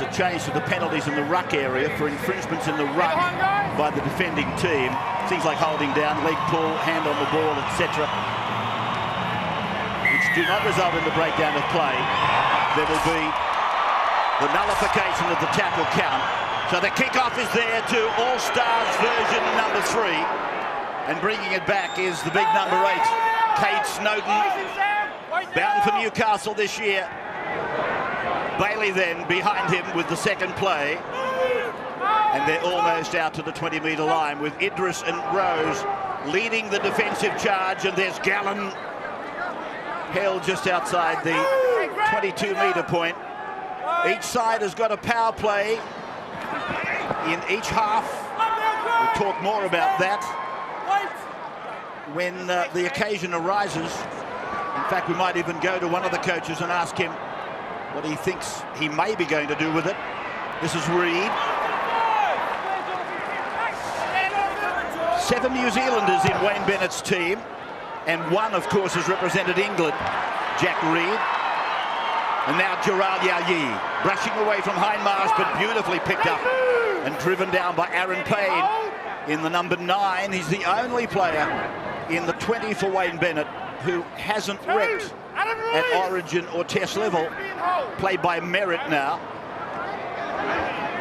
a change to the penalties in the ruck area for infringements in the ruck by the defending team. Things like holding down, leg pull, hand on the ball, etc., which do not result in the breakdown of play. There will be the nullification of the tackle count. So the kickoff is there to All Stars version number 3. And bringing it back is the big number 8, Cade Snowden, bound for Newcastle this year. Bailey then behind him with the second play. And they're almost out to the 20-metre line with Idris and Rose leading the defensive charge. And there's Gallen held just outside the 22-metre point. Each side has got a power play in each half. We'll talk more about that when the occasion arises. In fact, we might even go to one of the coaches and ask him what he thinks he may be going to do with it. This is Reid. 7 New Zealanders in Wayne Bennett's team, and one, of course, has represented England, Jack Reid. And now Gerard Yayi, brushing away from Hindmarsh, but beautifully picked up and driven down by Aaron Payne in the number 9. He's the only player in the 20 for Wayne Bennett who hasn't repped at Origin or Test level, played by Meritt now.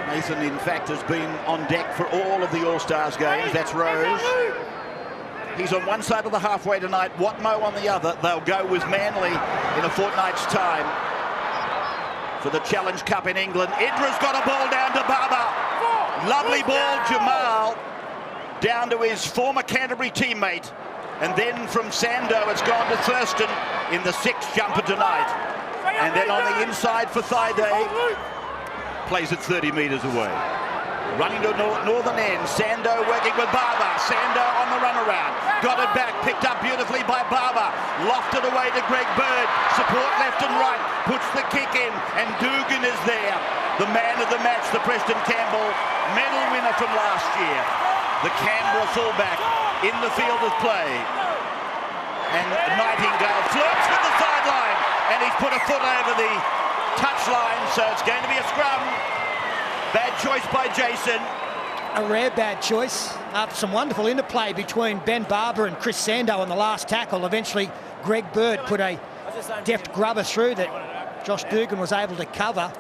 Nathan, in fact, has been on deck for all of the All Stars games. That's Rose. He's on one side of the halfway tonight, Watmough on the other. They'll go with Manly in a fortnight's time for the Challenge Cup in England. Idris got a ball down to Barber. Lovely ball, Jamal, down to his former Canterbury teammate. And then from Sando, it's gone to Thurston in the 6th jumper tonight. And then on the inside for Thaiday, plays it 30 metres away. Running to northern end, Sando working with Barber. Sando on the runaround. Got it back, picked up beautifully by Barber. Lofted away to Greg Bird. Support left and right. Puts the kick in, and Dugan is there. The man of the match, the Preston Campbell medal winner from last year. The Canberra fullback in the field of play. And Nightingale flirts with the sideline, and he's put a foot over the touchline, so it's going to be a scrum. Bad choice by Jason. A rare bad choice. After some wonderful interplay between Ben Barber and Chris Sando on the last tackle, eventually Greg Bird put a deft grubber through that Josh Dugan was able to cover.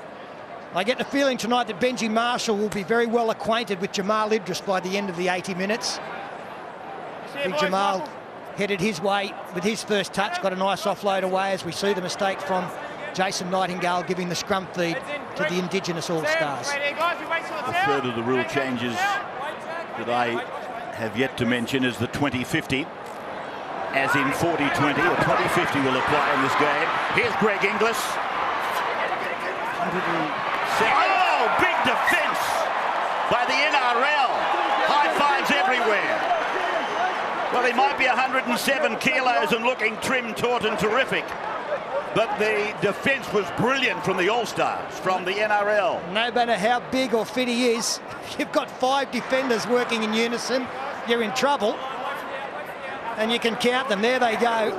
I get the feeling tonight that Benji Marshall will be very well acquainted with Jamal Idris by the end of the 80 minutes. I think Jamal headed his way with his first touch, got a nice offload away as we see the mistake from Jason Nightingale giving the scrum feed to the Indigenous All Stars. A third of the rule changes that I have yet to mention is the 20-50, as in 40-20 or 20-50 will apply in this game. Here's Greg Inglis. Oh, big defence by the NRL. High fives everywhere. Well, he might be 107 kilos and looking trim, taut and terrific, but the defence was brilliant from the All-Stars, from the NRL. No matter how big or fit he is, you've got 5 defenders working in unison, you're in trouble. And you can count them. There they go.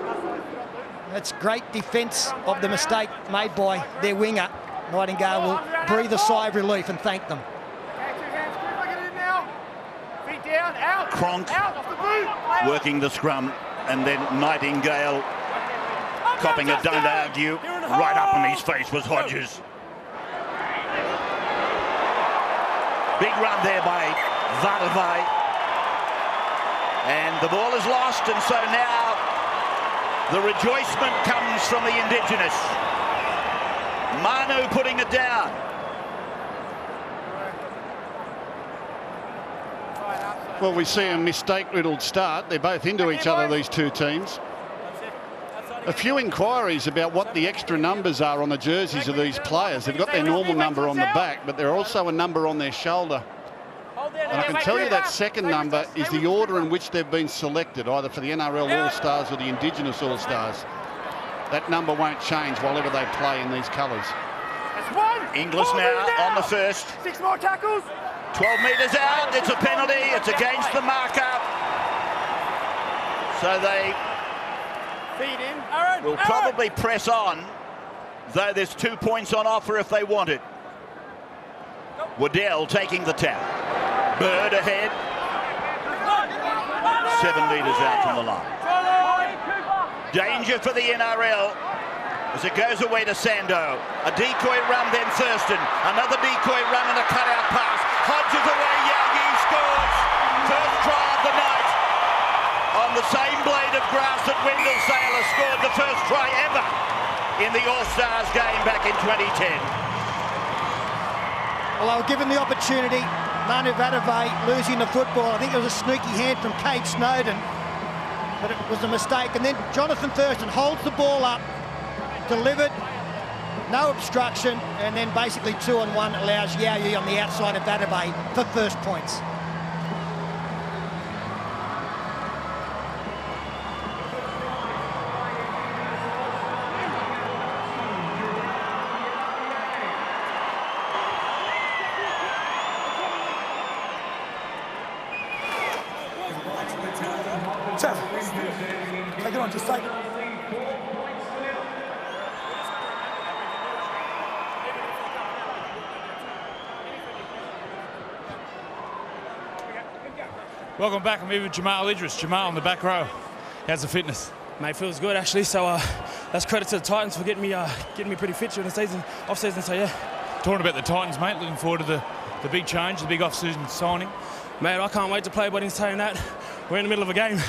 That's great defence of the mistake made by their winger. Nightingale will breathe a sigh of relief and thank them. Cronk working the scrum, and then Nightingale copping a don't argue. Right up in his face was Hodges. Big run there by Vadavai. And the ball is lost, and so now the rejoicement comes from the Indigenous. Manu putting it down. Well, we see a mistake-riddled start. They're both into each other, these two teams. A few inquiries about what the extra numbers are on the jerseys of these players. They've got their normal number on the back, but they're also a number on their shoulder. And I can tell you that second number is the order in which they've been selected, either for the NRL All Stars or the Indigenous All Stars. That number won't change whatever they play in these colours. Inglis now on the first. 6 more tackles. 12 metres out. It's a penalty. It's against the marker. So they will probably press on, though there's 2 points on offer if they want it. Waddell taking the tap. Bird ahead. 7 metres out from the line. Danger for the NRL as it goes away to Sando. A decoy run, then Thurston. Another decoy run and a cutout pass. Hodges away, Yagi scores. First try of the night. On the same blade of grass that Wendell Sailor scored the first try ever in the All Stars game back in 2010. Well, they were given the opportunity. Manu Vatuvei losing the football. I think it was a sneaky hand from Kate Snowden, but it was a mistake. And then Jonathan Thurston holds the ball up, delivered, no obstruction, and then basically 2-on-1 allows Yao Yi on the outside of Vatuvei for first points. Take it on, just take it. Welcome back. I'm here with Jamal Idris. Jamal in the back row. How's the fitness? Mate, feels good actually. So that's credit to the Titans for getting me pretty fit during the season, off season. So yeah. Talking about the Titans, mate. Looking forward to the big change, the big off-season signing. Mate, I can't wait to play. But in saying that, we're in the middle of a game.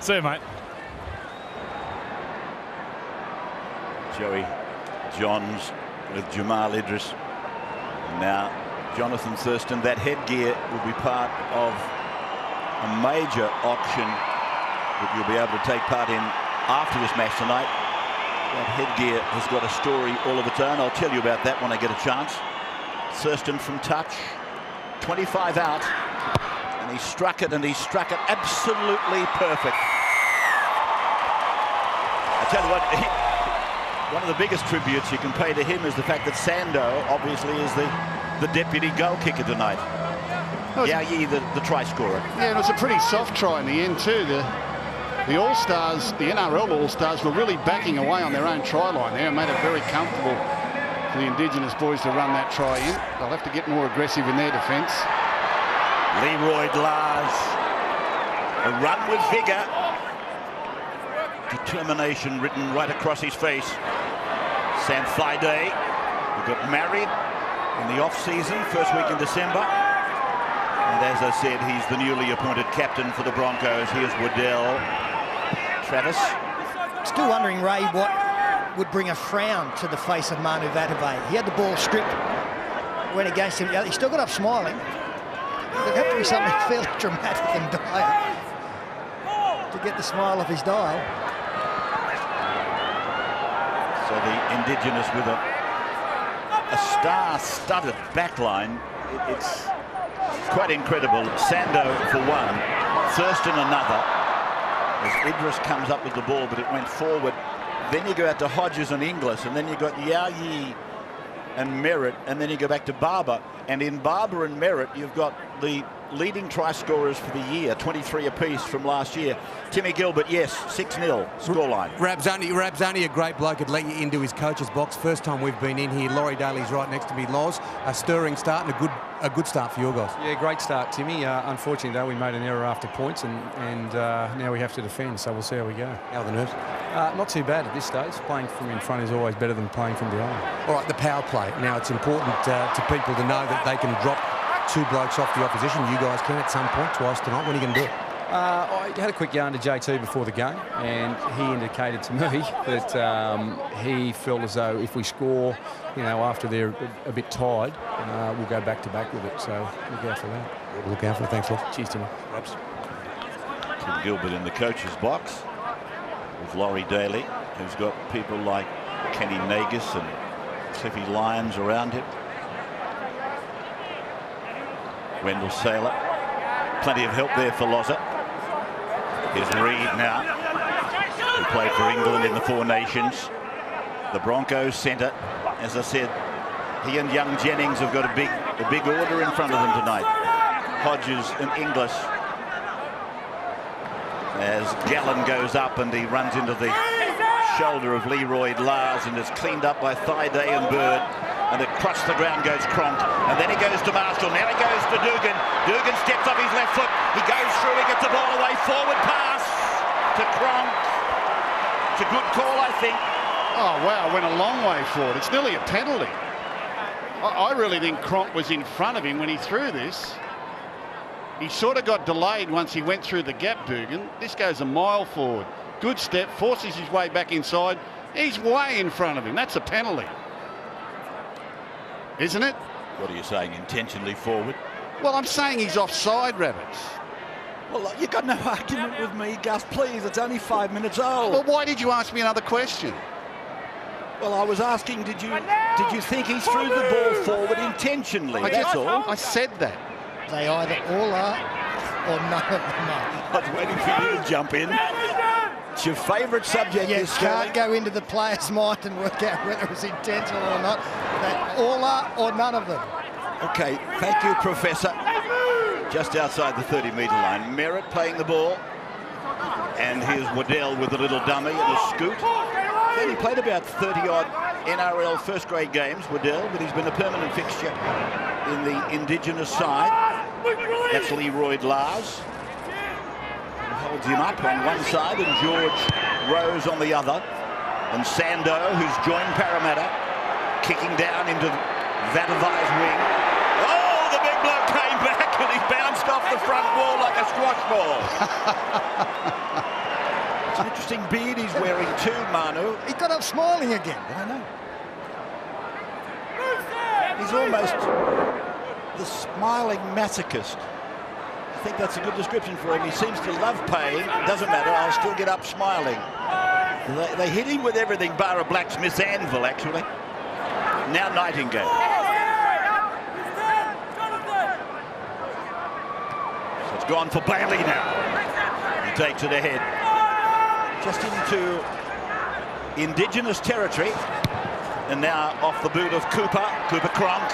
See you, mate. Joey Johns with Jamal Idris. Now Jonathan Thurston. That headgear will be part of a major auction that you'll be able to take part in after this match tonight. That headgear has got a story all of its own. I'll tell you about that when I get a chance. Thurston from touch, 25 out, and he struck it, and he struck it absolutely perfect. I tell you what, one of the biggest tributes you can pay to him is the fact that Sando obviously is the deputy goal kicker tonight. Yao Yi, the try scorer. Yeah, and it was a pretty soft try in the end too. The All Stars, the NRL All Stars, were really backing away on their own try line there and made it very comfortable for the Indigenous boys to run that try in. They'll have to get more aggressive in their defence. Leroy Lars, a run with vigour. Determination written right across his face. Sam Thaiday, who got married in the off-season, first week in December. And as I said, he's the newly appointed captain for the Broncos. Here's Waddell. Travis. Still wondering, Ray, what would bring a frown to the face of Manu Vatuvei. He had the ball stripped, went against him. He still got up smiling. There'd have to be something fairly dramatic and dire to get the smile off his dial. So the Indigenous with a star-studded backline. It's quite incredible. Sando for one, Thurston another. As Idris comes up with the ball, but it went forward. Then you go out to Hodges and Inglis, and then you got Yao Yi and Meritt, and then you go back to Barber. And in Barber and Meritt, you've got the leading try scorers for the year, 23 apiece from last year. Timmy Gilbert, yes, 6-0 scoreline. Rab's only a great bloke could let you into his coach's box. First time we've been in here. Laurie Daly's right next to me. Loz, a stirring start and a good start for your guys. Yeah, great start, Timmy. Unfortunately, though, we made an error after points, and now we have to defend, so we'll see how we go. How are the nerves? Not too bad at this stage. Playing from in front is always better than playing from behind. All right, the power play. Now, it's important to people to know that they can drop two blokes off the opposition. You guys can at some point, twice tonight. When are you going to do it? I had a quick yarn to JT before the game, and he indicated to me that he felt as though if we score, after they're a bit tired, we'll go back to back with it. So look out for that. We'll look out for it. Thanks, Loz. Cheers, Timmy. Perhaps. Tim Gilbert in the coach's box with Laurie Daly, who's got people like Kenny Nagus and Cliffy Lyons around him. Wendell Sailor. Plenty of help there for Loza. Here's Reid now, who played for England in the Four Nations. The Broncos centre, as I said, he and young Jennings have got a big order in front of them tonight. Hodges and Inglis. As Gallen goes up and he runs into the shoulder of Leroy Lars and is cleaned up by Thaiday and Bird. And a Across the ground goes Cronk, and then he goes to Marshall. Now he goes to Dugan. Dugan steps off his left foot. He goes through, he gets the ball away. Forward pass to Cronk. It's a good call, I think. Oh, wow, went a long way forward. It's nearly a penalty. I really think Cronk was in front of him when he threw this. He sort of got delayed once he went through the gap, Dugan. This goes a mile forward. Good step, forces his way back inside. He's way in front of him. That's a penalty. Isn't it? What are you saying, intentionally forward? Well, I'm saying he's offside, Rabbits. Well, look, you've got no argument with me, Gus. Please, it's only 5 minutes old. Well, why did you ask me another question? Well, I was asking, did you think he threw the ball forward intentionally? That's all. I said that. They either all are or none of them are. I was waiting for you to jump in. It's your favourite subject. You this can't go into the player's mind and work out whether it was intentional or not. They all are or none of them. Okay, thank you, Professor. Just outside the 30-metre line. Meritt playing the ball. And here's Waddell with a little dummy and a scoot. He's only played about 30-odd NRL first-grade games, Waddell, but he's been a permanent fixture in the Indigenous side. That's Leroy Lars. Holds him up on one side and George Rose on the other. And Sando, who's joined Parramatta, kicking down into Vatavai's wing. Oh, the big bloke came back and he bounced off the front wall like a squash ball. It's an interesting beard he's wearing too, Manu. He got up smiling again. I know. He's almost the smiling masochist. I think that's a good description for him. He seems to love pain. Doesn't matter, I'll still get up smiling. They hit him with everything bar a blacksmith's anvil, actually. Now Nightingale. So it's gone for Bailey now. He takes it ahead. Just into Indigenous territory. And now off the boot of Cooper Cronk.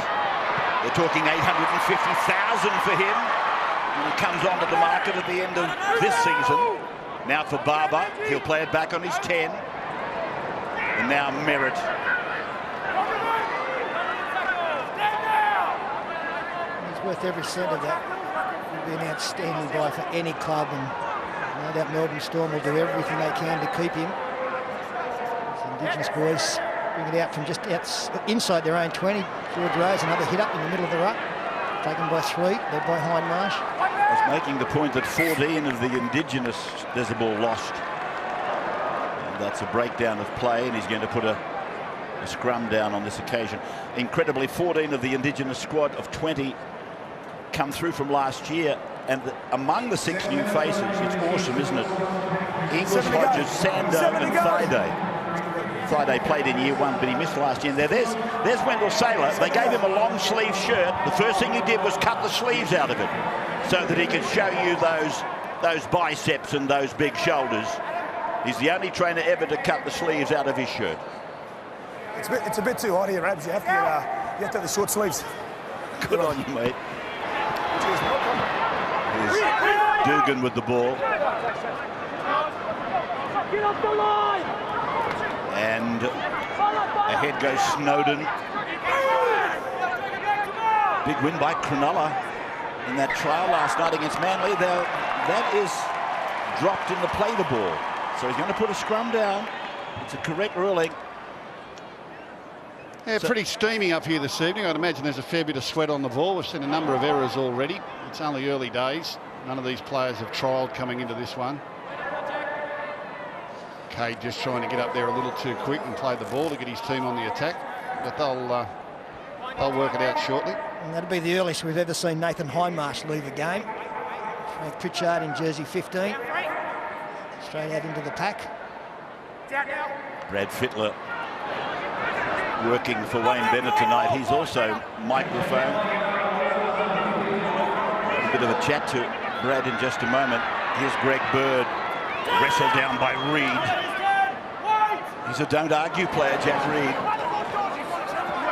They're talking 850,000 for him. He comes onto the market at the end of this season. Now for Barber, he'll play it back on his 10. And now Meritt. He's worth every cent of that. He'll be an outstanding guy for any club, and no doubt Melbourne Storm will do everything they can to keep him. The Indigenous boys bring it out from just inside their own 20. George Rose, another hit up in the middle of the ruck. Taken by 3, led by Hindmarsh. I was making the point that 14 of the Indigenous, there's a ball lost. And that's a breakdown of play, and he's going to put a scrum down on this occasion. Incredibly, 14 of the Indigenous squad of 20 come through from last year. And among the 6 new faces, it's awesome, isn't it? Inglis, Hodges, Sando and Friday. Friday played in year 1, but he missed last year. And there's Wendell Saylor. They gave him a long sleeve shirt. The first thing he did was cut the sleeves out of it so that he could show you those biceps and those big shoulders. He's the only trainer ever to cut the sleeves out of his shirt. It's a bit too hot here, Rabs. You have to have the short sleeves. Good on you, mate. Here's Dugan with the ball. Get off the line! And ahead goes Snowden. Big win by Cronulla in that trial last night against Manly. That is dropped in the play the ball. So he's going to put a scrum down. It's a correct ruling. Yeah, pretty steamy up here this evening. I'd imagine there's a fair bit of sweat on the ball. We've seen a number of errors already. It's only early days. None of these players have trialled coming into this one. Cade just trying to get up there a little too quick and play the ball to get his team on the attack. But they'll work it out shortly. And that'll be the earliest we've ever seen Nathan Hindmarsh leave a game. Frank Pritchard in jersey 15. Straight out into the pack. Brad Fittler working for Wayne Bennett tonight. He's also microphone. A bit of a chat to Brad in just a moment. Here's Greg Bird, wrestled down by Reid. He's a don't argue player, Jack Reid.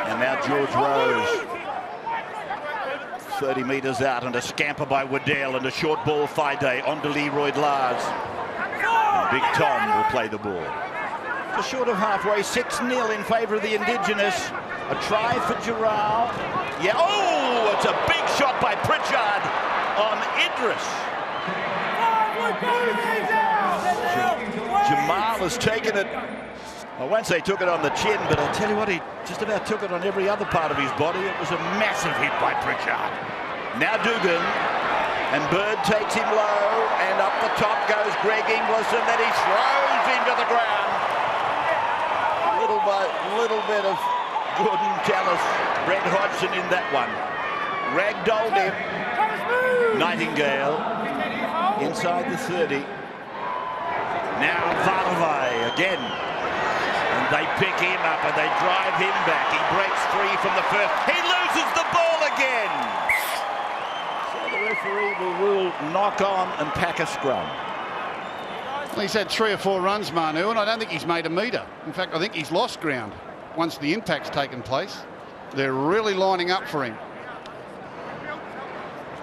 And now George Rose. 30 metres out and a scamper by Waddell and a short ball Friday onto Leroy Lars. And Big Tom will play the ball. Just short of halfway, 6-0 in favour of the Indigenous. A try for Giral. Yeah, oh, it's a big shot by Pritchard on Inglis. Jamal has taken it. I won't say took it on the chin, but I'll tell you what, he just about took it on every other part of his body. It was a massive hit by Pritchard. Now Dugan, and Bird takes him low, and up the top goes Greg Inglis, and then he throws him to the ground. Little bit of Gordon Tallis, Brett Hodgson in that one. Ragdolled him. Nightingale inside the 30. Now Varvai again. And they pick him up and they drive him back. He breaks free from the first. He loses the ball again. So the referee will rule knock on and pack a scrum. Well, he's had 3 or 4 runs, Manu, and I don't think he's made a metre. In fact, I think he's lost ground once the impact's taken place. They're really lining up for him.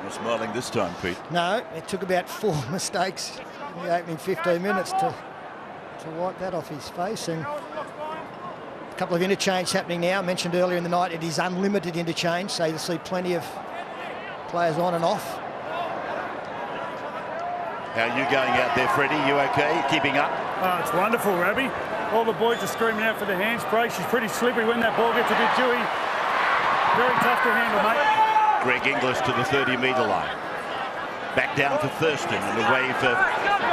Not smiling this time, Pete. No, it took about 4 mistakes in the opening 15 minutes to wipe that off his face. And a couple of interchange happening now. I mentioned earlier in the night it is unlimited interchange, so you'll see plenty of players on and off. How are you going out there, Freddie? You okay? Keeping up? Oh, it's wonderful, Robbie. All the boys are screaming out for the handspray. She's pretty slippery when that ball gets a bit dewy. Very tough to handle, mate. Greg Inglis to the 30-metre line. Back down to Thurston and away for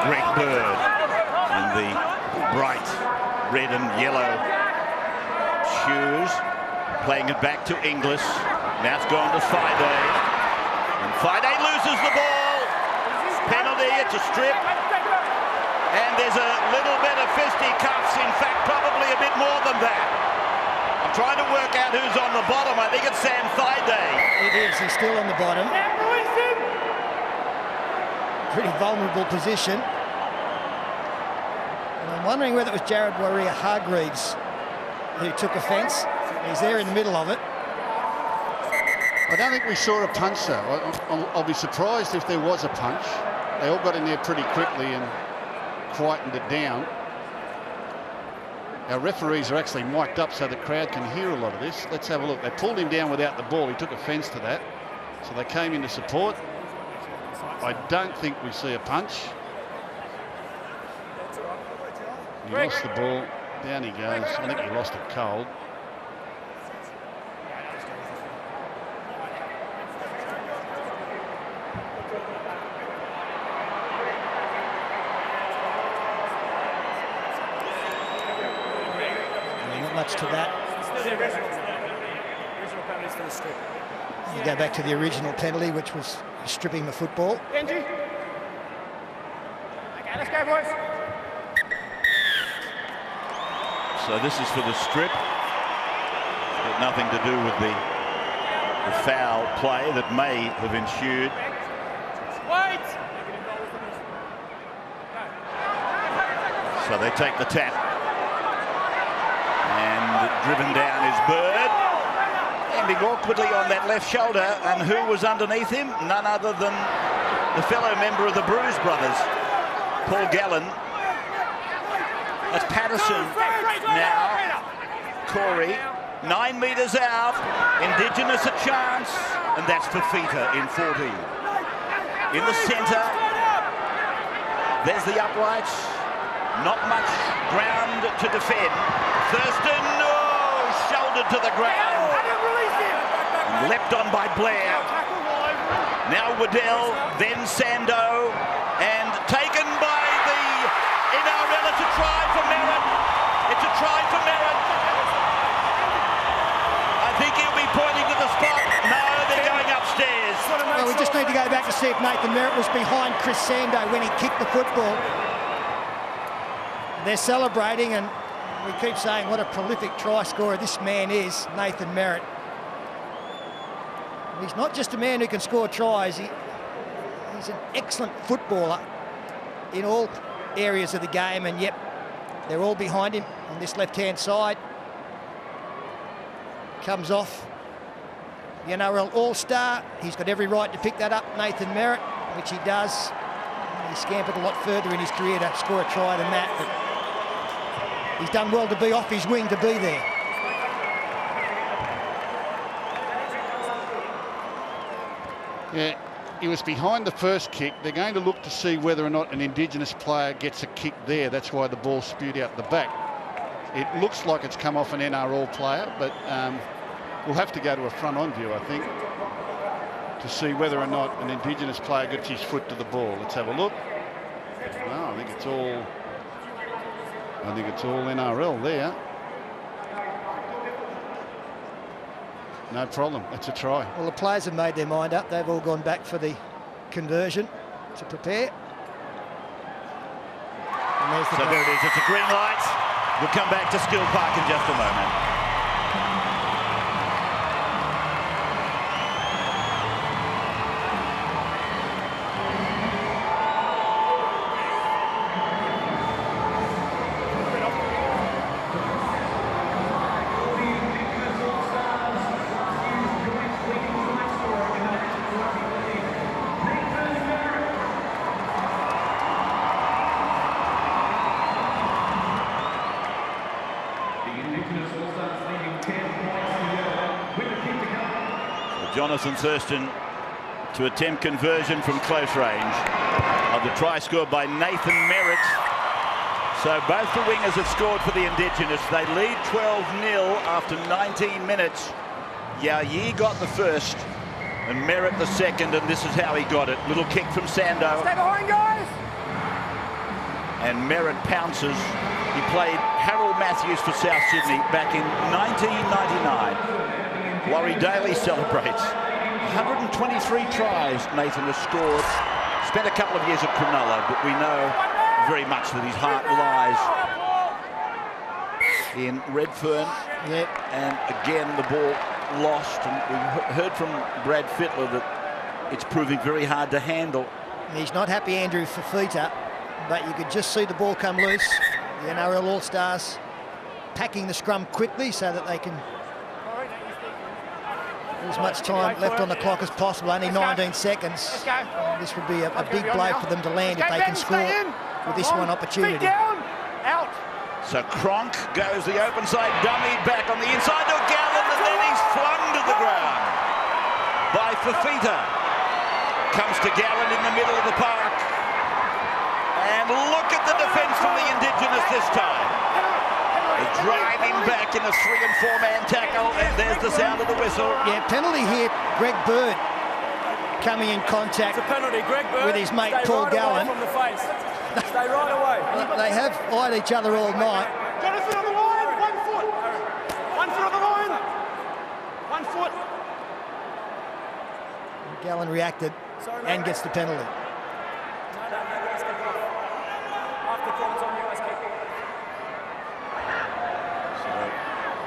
Greg Bird in the bright red and yellow shoes. Playing it back to Inglis. Now it's gone to Fide. And Fide loses the ball. Penalty, it's a strip. And there's a little bit of fisticuffs. In fact, probably a bit more than that. I'm trying to work out who's on the bottom. I think it's Sam Fide. It is. He's still on the bottom. Pretty vulnerable position. And I'm wondering whether it was Jared Warrior-Hargreaves who took offence. He's there in the middle of it. I don't think we saw a punch, though. I'll be surprised if there was a punch. They all got in there pretty quickly and quietened it down. Our referees are actually mic'd up so the crowd can hear a lot of this. Let's have a look. They pulled him down without the ball. He took offence to that. So they came in to support. I don't think we see a punch. He lost the ball. Down he goes. I think he lost it cold. Not much to that. You go back to the original penalty, which was stripping the football. Benji. Okay, let's go, boys. So this is for the strip. It's got nothing to do with the foul play that may have ensued. Wait. So they take the tap. And driven down is Bird. Ending awkwardly on that left shoulder. And who was underneath him? None other than the fellow member of the Bruise Brothers, Paul Gallen. That's Patterson now. Corey, 9 metres out. Indigenous a chance. And that's Fafita in 14. In the centre. There's the uprights. Not much ground to defend. Thurston, shouldered to the ground. And leapt on by Blair. Now Waddell, then Sando, and taken by the NRL. It's a try for Meritt. It's a try for Meritt. I think he'll be pointing to the spot. No, they're going upstairs. Well, we just need to go back to see if Nathan Meritt was behind Chris Sando when he kicked the football. They're celebrating, and we keep saying what a prolific try scorer this man is, Nathan Meritt. He's not just a man who can score tries, he's an excellent footballer in all areas of the game, and yep, they're all behind him on this left-hand side. Comes off the NRL All Star. He's got every right to pick that up, Nathan Meritt, which he does. He's scampered a lot further in his career to score a try than that, but he's done well to be off his wing to be there. Yeah, he was behind the first kick. They're going to look to see whether or not an Indigenous player gets a kick there. That's why the ball spewed out the back. It looks like it's come off an NRL player, but we'll have to go to a front-on view, I think, to see whether or not an Indigenous player gets his foot to the ball. Let's have a look. No, I think it's all NRL there. No problem. It's a try. Well, the players have made their mind up. They've all gone back for the conversion to prepare. And there's so there it is. It's a green light. We'll come back to Skill Park in just a moment. Jonathan Thurston to attempt conversion from close range of the try scored by Nathan Meritt. So both the wingers have scored for the Indigenous. They lead 12-0 after 19 minutes. Yayi got the first and Meritt the second, and this is how he got it. Little kick from Sando. Stay behind, guys! And Meritt pounces. He played Harold Matthews for South Sydney back in 1999. Laurie Daly celebrates. 123 tries Nathan has scored. Spent a couple of years at Cronulla, but we know very much that his heart lies in Redfern. Yep. And again, the ball lost. And we heard from Brad Fittler that it's proving very hard to handle. He's not happy, Andrew Fafita, but you could just see the ball come loose. The NRL All Stars packing the scrum quickly so that they can as much time left on the clock as possible, only 19 seconds. This would be a big blow for them to land if they can score with this one opportunity. Out. So Cronk goes the open side, dummy back on the inside to Gallen, and then he's flung to the ground by Fafita. Comes to Gallen in the middle of the park. And look at the defence from the Indigenous this time. They drive him back in a 3- and 4-man tackle, and there's the sound of the whistle. Yeah, penalty here. Greg Bird coming in contact with his mate Paul Gallen. From the face. Stay right away. They have eyed each other all night. Jonathan on the line, 1 foot. 1 foot on the line. 1 foot. Gallen reacted and gets the penalty.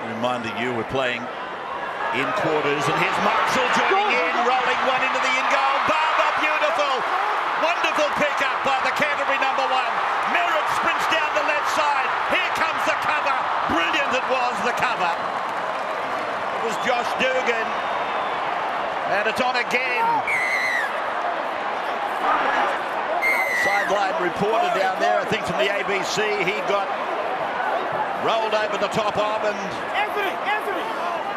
Reminding you, we're playing in quarters, and here's Marshall joining in, rolling one into the in goal. Barber, beautiful, wonderful pickup by the Canterbury #1. Meritt sprints down the left side. Here comes the cover. Brilliant it was, the cover. It was Josh Dugan, and it's on again. Sideline reporter down there, I think from the ABC, he got rolled over the top of, and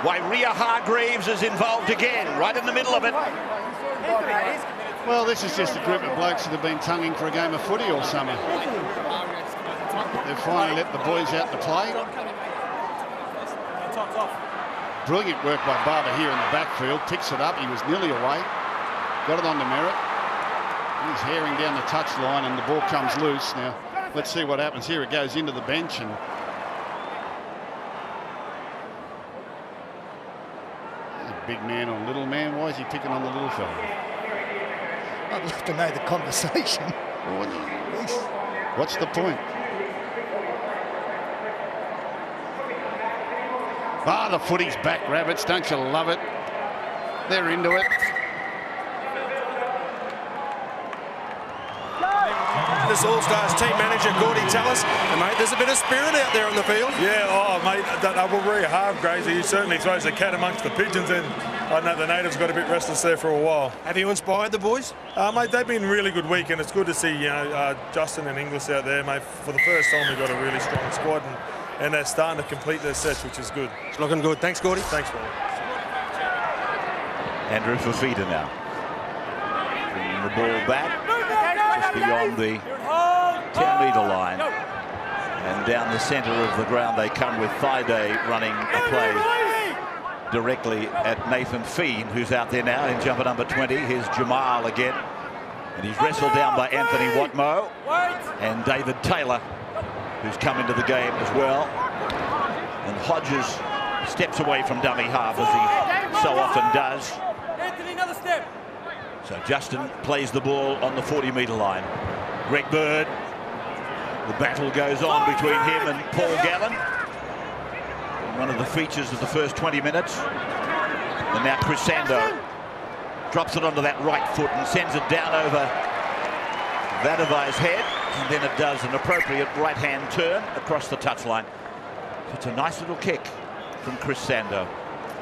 Wairia Hargreaves is involved again, right in the middle of it. Well, this is just a group of blokes that have been tonguing for a game of footy all summer. They've finally let the boys out to play. Brilliant work by Barber here in the backfield. Picks it up. He was nearly away. Got it on to Meritt. He's herring down the touchline, and the ball comes loose. Now, let's see what happens here. It goes into the bench, and big man on little man. Why is he picking on the little fella? I'd love to know the conversation. What's the point? Ah, the footy's back, Rabbits. Don't you love it? They're into it. This All Stars team manager, Gordy, tell us, mate, there's a bit of spirit out there on the field. Yeah, mate, Wairia Hargreaves, he certainly throws the cat amongst the pigeons, and I know the natives got a bit restless there for a while. Have you inspired the boys? Mate, they've been really good week, and it's good to see Justin and Inglis out there, mate. For the first time, we've got a really strong squad, and they're starting to complete their sets, which is good. It's looking good. Thanks, Gordy. Thanks, Paul. Andrew Fafita now. the ball back just beyond the 10-metre line. And down the centre of the ground they come with Thaiday running a play directly at Nathan Feen, who's out there now in jumper number 20. Here's Jamal again. And he's wrestled down by Anthony Watmoe and David Taylor, who's come into the game as well. And Hodges steps away from dummy half, as he so often does. Anthony, another step. So Justin plays the ball on the 40-metre line. Greg Bird. The battle goes on between him and Paul Gallen. One of the features of the first 20 minutes. And now Chris Sando drops it onto that right foot and sends it down over Vadavai's head. And then it does an appropriate right-hand turn across the touchline. So it's a nice little kick from Chris Sando.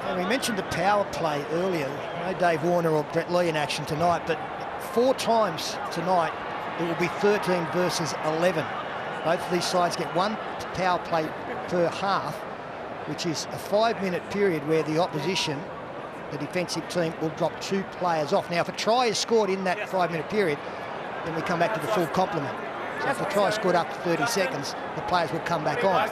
And we mentioned the power play earlier. No Dave Warner or Brett Lee in action tonight, but 4 times tonight it will be 13 versus 11. Both of these sides get 1 power play per half, which is a 5-minute period where the opposition, the defensive team, will drop 2 players off. Now, if a try is scored in that 5-minute period, then we come back to the full complement. So if a try is scored after 30 seconds, the players will come back on.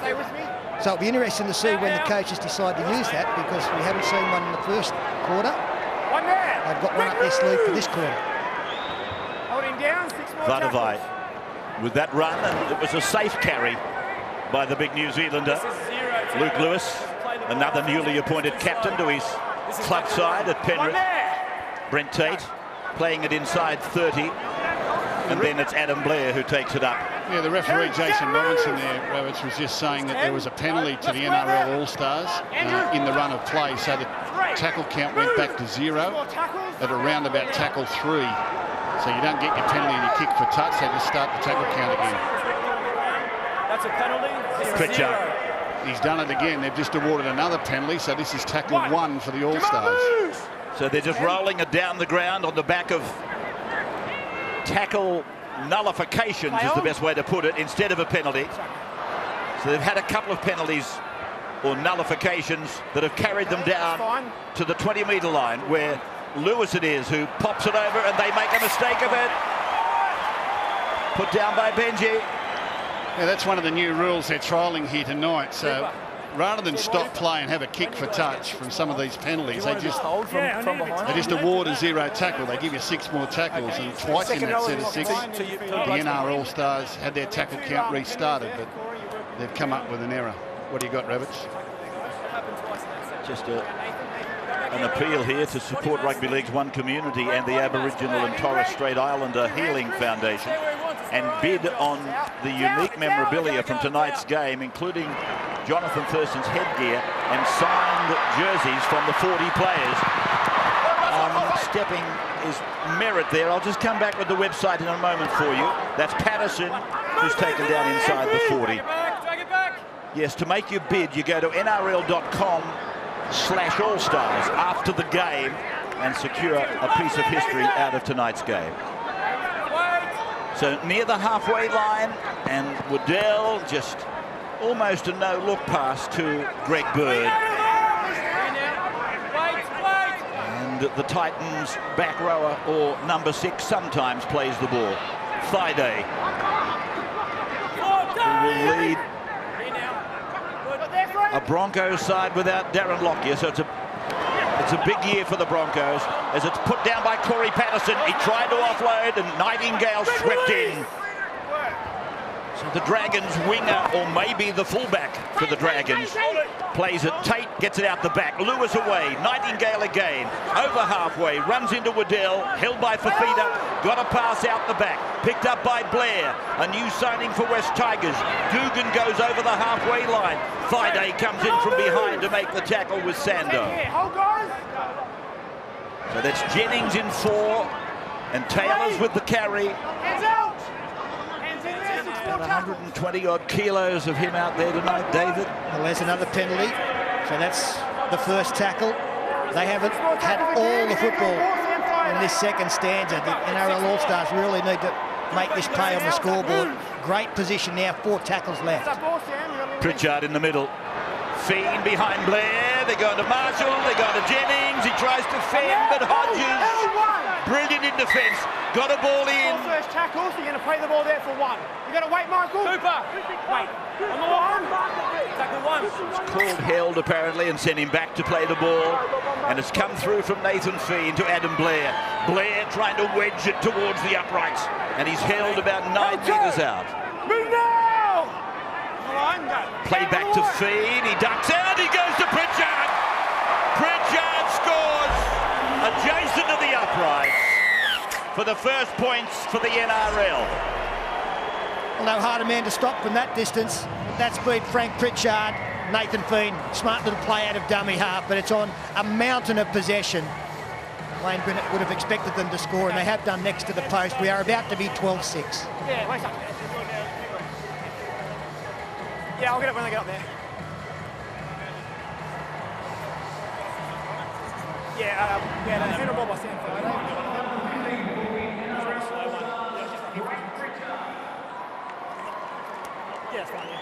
So it'll be interesting to see when the coaches decide to use that, because we haven't seen one in the first quarter. They've got one up their sleeve for this quarter. Holding down, 6 more Vadavai tackles. with that run, and it was a safe carry by the big New Zealander, Luke Lewis, another newly appointed captain to his club side at Penrith. Brent Tate playing it inside 30, and then it's Adam Blair who takes it up. Yeah, the referee Jason Robinson there, Roberts, was just saying that there was a penalty to the NRL All Stars in the run of play, so the tackle count went back to 0 at around about tackle 3. So you don't get your penalty and your kick for touch, they just start the tackle count again. That's a penalty. Pritchard. He's done it again. They've just awarded another penalty, so this is tackle 1 for the All Stars. So they're just rolling it down the ground on the back of tackle nullifications, is the best way to put it, instead of a penalty. So they've had a couple of penalties or nullifications that have carried them down to the 20-metre line, where Lewis it is who pops it over, and they make a mistake of it. Put down by Benji. Yeah, that's one of the new rules they're trialling here tonight. So rather than stop play and have a kick for touch from some of these penalties, they just award a 0 tackle. They give you 6 more tackles, and twice in that set of 6, the NRL All Stars had their tackle count restarted, but they've come up with an error. What do you got, Rabbits? Just an appeal here to support Rugby League's One Community and the Aboriginal and Torres Strait Islander Healing Foundation, and bid on the unique memorabilia from tonight's game, including Jonathan Thurston's headgear and signed jerseys from the 40 players. Stepping is Meritt there. I'll just come back with the website in a moment for you. That's Patterson, who's taken down inside the 40. Yes, to make your bid, you go to nrl.com/allstars after the game and secure a piece of history out of tonight's game. So near the halfway line, and Waddell just almost a no-look pass to Greg Bird. And the Titans back rower, or number 6, sometimes plays the ball. Thaiday, who will lead a Broncos side without Darren Lockyer. So it's a big year for the Broncos, as it's put down by Corey Patterson. He tried to offload, and Nightingale swept in. So the Dragons winger, or maybe the fullback for the Dragons, plays it. Tate gets it out the back. Lewis away. Nightingale again. Over halfway. Runs into Waddell. Held by Fafita. Got a pass out the back. Picked up by Blair. A new signing for West Tigers. Dugan goes over the halfway line. Thaiday comes in from behind to make the tackle with Sando. So that's Jennings in 4. And Taylor's with the carry. About 120-odd kilos of him out there tonight, David. Well, there's another penalty. So that's the first tackle. They haven't had all the football in this second stanza. The NRL All Stars really need to make this pay on the scoreboard. Great position now, 4 tackles left. Pritchard in the middle. Feen behind Blair. They're going to Marshall. They're going to Jennings. He tries to fend, but Hodges, brilliant in defence. Got a ball in. First tackle, so you're going to play the ball there for one. You got to wait, Michael. Cooper. Wait. On the line. Tackle one. It's called held apparently and sent him back to play the ball. And it's come through from Nathan Fee into Adam Blair. Blair trying to wedge it towards the uprights. And he's held about 9 metres out. Move now! Played back to Fee. He ducks out. He goes to Pritchard. Pritchard scores adjacent to the uprights for the first points for the NRL. Well, no harder man to stop from that distance. At that speed, Frank Pritchard, Nathan Feen, smart little play out of dummy half, but it's on a mountain of possession. Wayne Bennett would have expected them to score, and they have done next to the post. We are about to be 12-6. Yeah, wait a second. Yeah, I'll get it when I get up there. Yeah, the handle ball by Sam. Yeah, it's fine, yeah.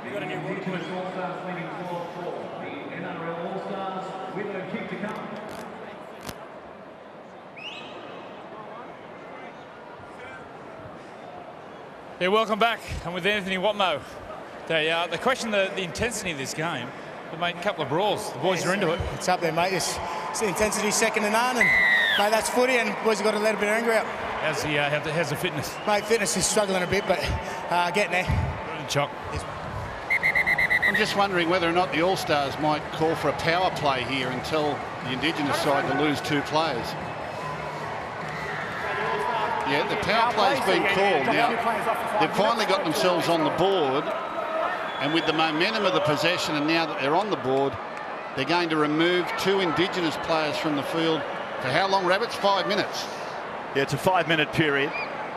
We got a new rule. Indigenous All Stars winning 4-4. The NRL All Stars with a kick to come. Yeah, welcome back. I'm with Anthony Watmo. They question the intensity of this game. They've made a couple of brawls. The boys are into it. It's up there, mate. It's the intensity second to none, and mate, that's footy, and boys have got to let a bit of anger out. How's the fitness? Mate, fitness is struggling a bit, but getting there. Chock. I'm just wondering whether or not the All Stars might call for a power play here and tell the Indigenous side to lose 2 players. Yeah, the power play's been called. Now, they've finally got themselves on the board, and with the momentum of the possession, and now that they're on the board, they're going to remove 2 Indigenous players from the field for how long, Rabbits? 5 minutes. Yeah, it's a 5-minute period.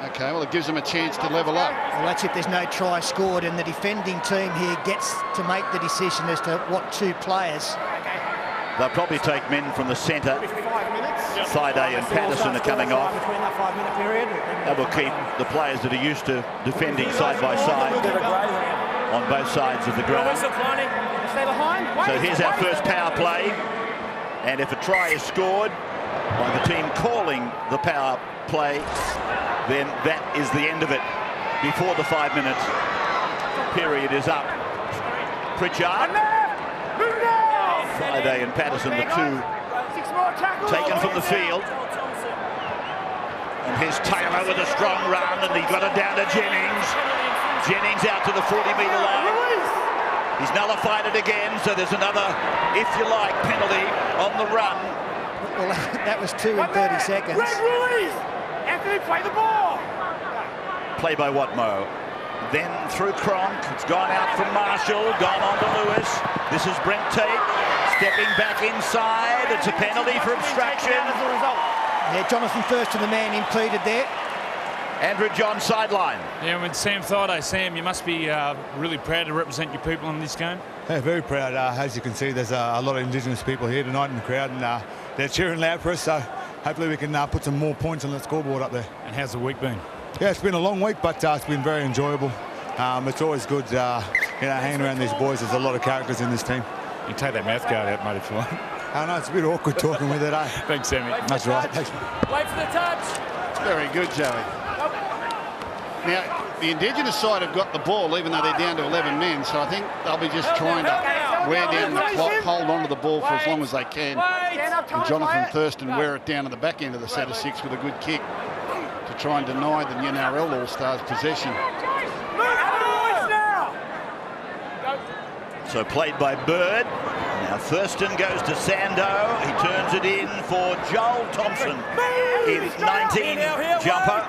Okay, well, it gives them a chance to level up. Well, that's if there's no try scored, and the defending team here gets to make the decision as to what 2 players. They'll probably take men from the centre. Thaiday and Patterson are coming off. That will keep the players that are used to defending side by side on both sides of the ground. So here's our first power play. And if a try is scored by the team calling the power play, then that is the end of it before the 5-minute period is up. Pritchard, Friday and Patterson, the 2 taken from the field. And here's Taylor with a strong run, and he got it down to Jennings. Jennings out to the 40-metre line. He's nullified it again, so there's another, if you like, penalty on the run. Well, that was 2 in 30 seconds. Anthony, play the ball. Play by Watmo. Then through Cronk. It's gone out from Marshall. Gone on to Lewis. This is Brent Tate stepping back inside. It's a penalty for obstruction. Yeah, Jonathan Thurston, the man impeded there. Andrew John sideline. Yeah, with Sam Thaiday. Sam, you must be really proud to represent your people in this game. Yeah, very proud. As you can see, there's a lot of Indigenous people here tonight in the crowd, and they're cheering loud for us, so hopefully we can put some more points on the scoreboard up there. And how's the week been? Yeah, it's been a long week, but it's been very enjoyable. It's always good, hanging around these boys. There's a lot of characters in this team. You can take that mouth guard out, mate, if you want. I know, it's a bit awkward talking with it, eh? Thanks, Sammy. That's right. Thanks. Wait for the touch. It's very good, Joey. Now, the Indigenous side have got the ball, even though they're down to 11 men, so I think they'll be just trying to wear down the clock, hold on to the ball for as long as they can. And Jonathan Thurston wear it down to the back end of the set of 6 with a good kick to try and deny the NRL All Stars possession. So played by Bird. Now Thurston goes to Sando. He turns it in for Joel Thompson in 19 jumper.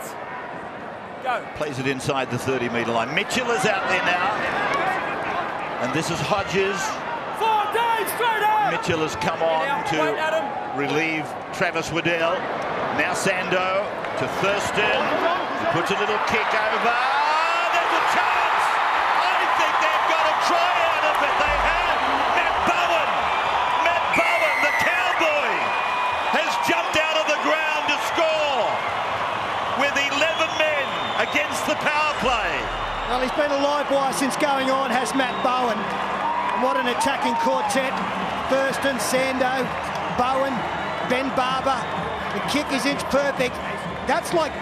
Plays it inside the 30-metre line. Mitchell is out there now. And this is Hodges. Mitchell has come on to relieve Travis Waddell. Now Sando to Thurston. Puts a little kick over. There's a chance! I think they've got a try out of it. They have. Matt Bowen, the cowboy, has jumped out of the ground to score with 11 men against the power play. Well, he's been a live wire since going on, has Matt Bowen. And what an attacking quartet. Thurston, Sando, Bowen, Ben Barber, The kick is inch perfect. That's like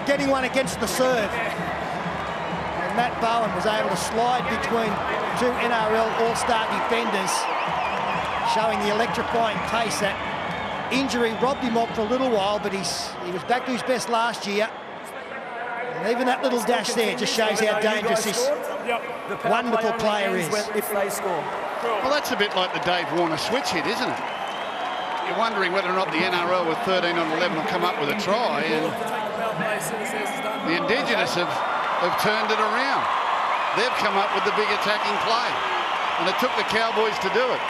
getting one against the serve. And Matt Bowen was able to slide between two NRL All Star defenders, showing the electrifying pace. That injury robbed him of for a little while, but he was back to his best last year. And even that little dash there just shows how dangerous this wonderful player is. If they score. Well, that's a bit like the Dave Warner switch hit, isn't it? You're wondering whether or not the NRL with 13 on 11 will come up with a try, and the Indigenous have turned it around. They've come up with the big attacking play, and it took the Cowboys to do it.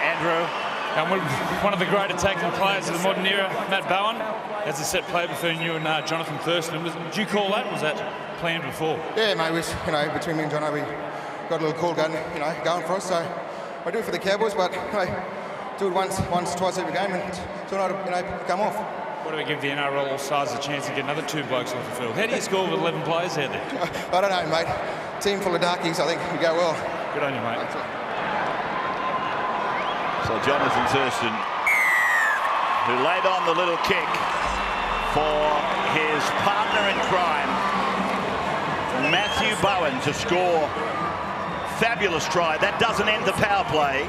Andrew. And one of the great attacking players of the modern era, Matt Bowen, has a set play between you and Jonathan Thurston. Did you call that? Was that planned before? Yeah, mate. Between me and Jono, we got a little call going for us. So I do it for the Cowboys, but do it once, twice every game, and try to come off. What do we give the NRL All Stars a chance to get another 2 blokes off the field? How do you score with 11 players out there? I don't know, mate. Team full of darkies. I think we go well. Good on you, mate. So Jonathan Thurston, who laid on the little kick for his partner in crime, Matthew Bowen, to score. Fabulous try. That doesn't end the power play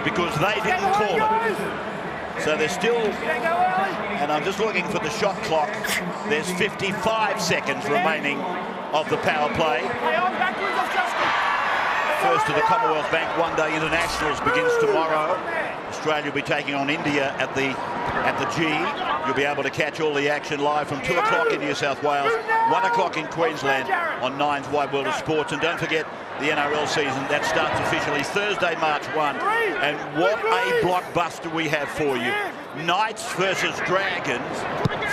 because they didn't call it. So there's still, and I'm just looking for the shot clock, there's 55 seconds remaining of the power play. First of the Commonwealth Bank One Day Internationals begins tomorrow. Australia will be taking on India at the G. You'll be able to catch all the action live from 2 o'clock in New South Wales, 1 o'clock in Queensland on Nine's Wide World of Sports. And don't forget the NRL season, that starts officially Thursday, March 1. And what a blockbuster we have for you. Knights versus Dragons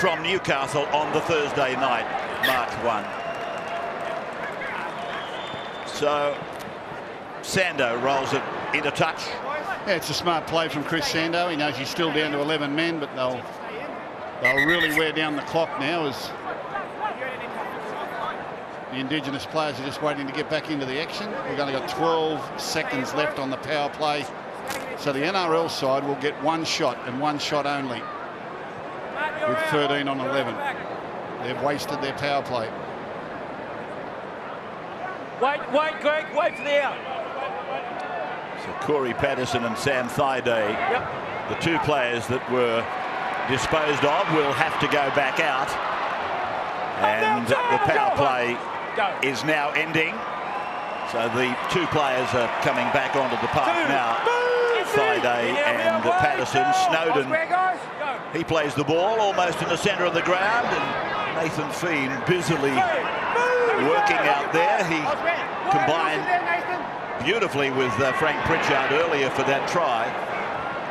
from Newcastle on the Thursday night, March 1. So Sando rolls it into touch. Yeah, it's a smart play from Chris Sando. He knows he's still down to 11 men, but they'll really wear down the clock now as the Indigenous players are just waiting to get back into the action. We've only got 12 seconds left on the power play. So the NRL side will get 1 shot and 1 shot only with 13 on 11. They've wasted their power play. Wait, Greg, wait for the out. So Corey Patterson and Sam Thaiday, the 2 players that were disposed of, will have to go back out. And the power play is now ending. So the 2 players are coming back onto the park now. Thaiday and Patterson. Snowden, he plays the ball almost in the centre of the ground, and Nathan Feen busily working out there. He combined beautifully with Frank Pritchard earlier for that try.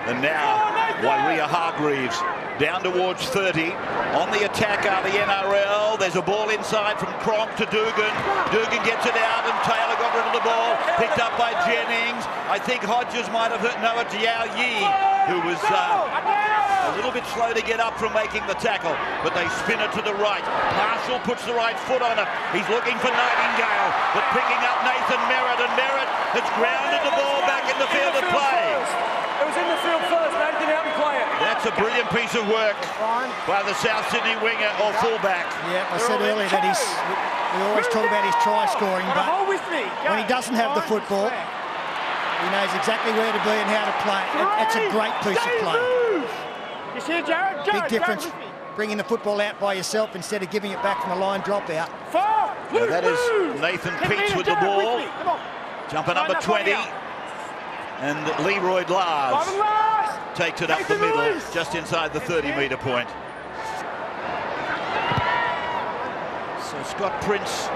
And now Wairia Hargreaves down towards 30. On the attack are the NRL. There's a ball inside from Cronk to Dugan. Dugan gets it out and Taylor got rid of the ball. Picked up by Jennings. I think Hodges might have hurt Noah Jiao Yi, who was a little bit slow to get up from making the tackle, but they spin it to the right. Marshall puts the right foot on it. He's looking for Nightingale, but picking up Nathan Meritt, and Meritt has grounded the ball back in the field of play. It was in the field first, Nathan, out and play it. That's a brilliant piece of work by the South Sydney winger or fullback. Yeah, I said earlier that we always talk about his try scoring, but when he doesn't have the football, he knows exactly where to be and how to play. That's a great piece of play. You see it, Jared? Big difference, bringing the football out by yourself instead of giving it back from a line drop out. Now that is Nathan Peets with the ball. Jumper number 20. And Leroy Lars takes it up the middle, just inside the 30-metre point. So Scott Prince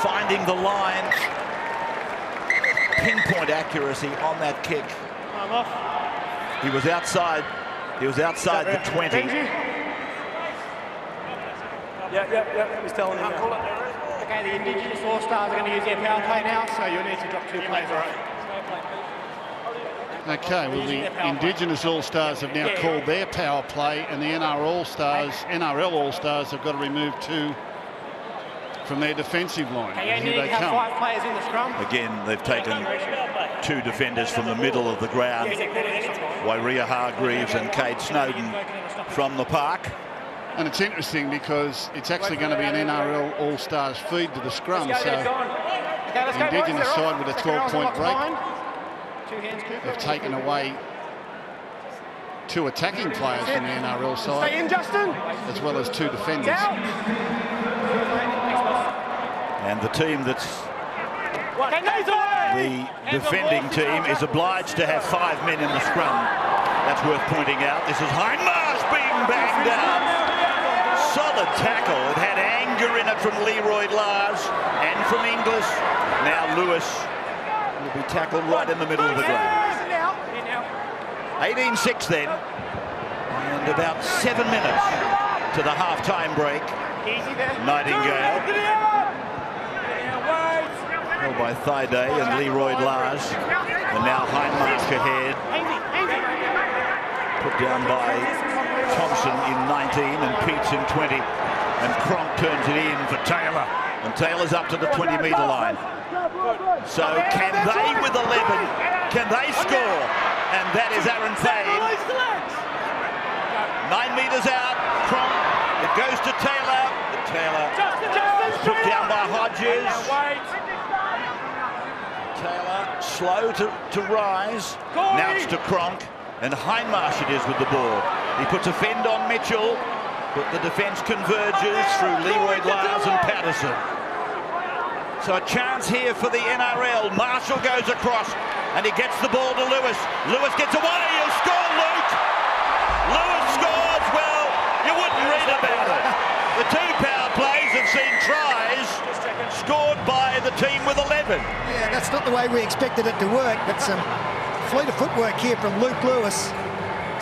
finding the line. Pinpoint accuracy on that kick. He was outside the 20. Yeah, he's telling him. Okay, the Indigenous All Stars are going to use their power play now, so you'll need to drop 2 players. Okay, well, the Indigenous All Stars have now called their power play, and the NRL All Stars have got to remove 2 from their defensive line. Okay, and you here need they to have come. 5 players in the scrum. Again, they've taken two defenders from the middle of the ground, Wairia Hargreaves and Cade Snowden from the park. And it's interesting because it's actually going to be an NRL All Stars feed to the scrum, so the Indigenous side with a 12-point break have taken away 2 attacking players from the NRL side, as well as 2 defenders. And the team that's the defending team is obliged to have 5 men in the scrum. That's worth pointing out. This is Hindmarsh being banged down. Solid tackle. It had anger in it from Leroy Lars and from Inglis. Now Lewis will be tackled right in the middle of the ground. 18-6 then. And about 7 minutes to the half-time break. Nightingale. Held by Thaiday and Leroy Lars. And now Hindmarsh ahead. Put down by Thompson in 19 and Peets in 20. And Cronk turns it in for Taylor. And Taylor's up to the 20-metre line. So can they, with 11, can they score? And that is Aaron Fane. 9 metres out. Cronk. It goes to Taylor. Taylor is put down by Hodges. Taylor slow to rise. Now it's to Cronk. And Hindmarsh it is with the ball. He puts a fend on Mitchell, but the defence converges through Leroy Lars and Patterson. So a chance here for the NRL. Marshall goes across and he gets the ball to Lewis. Lewis gets away. He'll score, Luke. Lewis scores. Well, you wouldn't read about it. The 2 power plays have seen tries scored by the team with 11. Yeah, that's not the way we expected it to work, but some fleet of footwork here from Luke Lewis.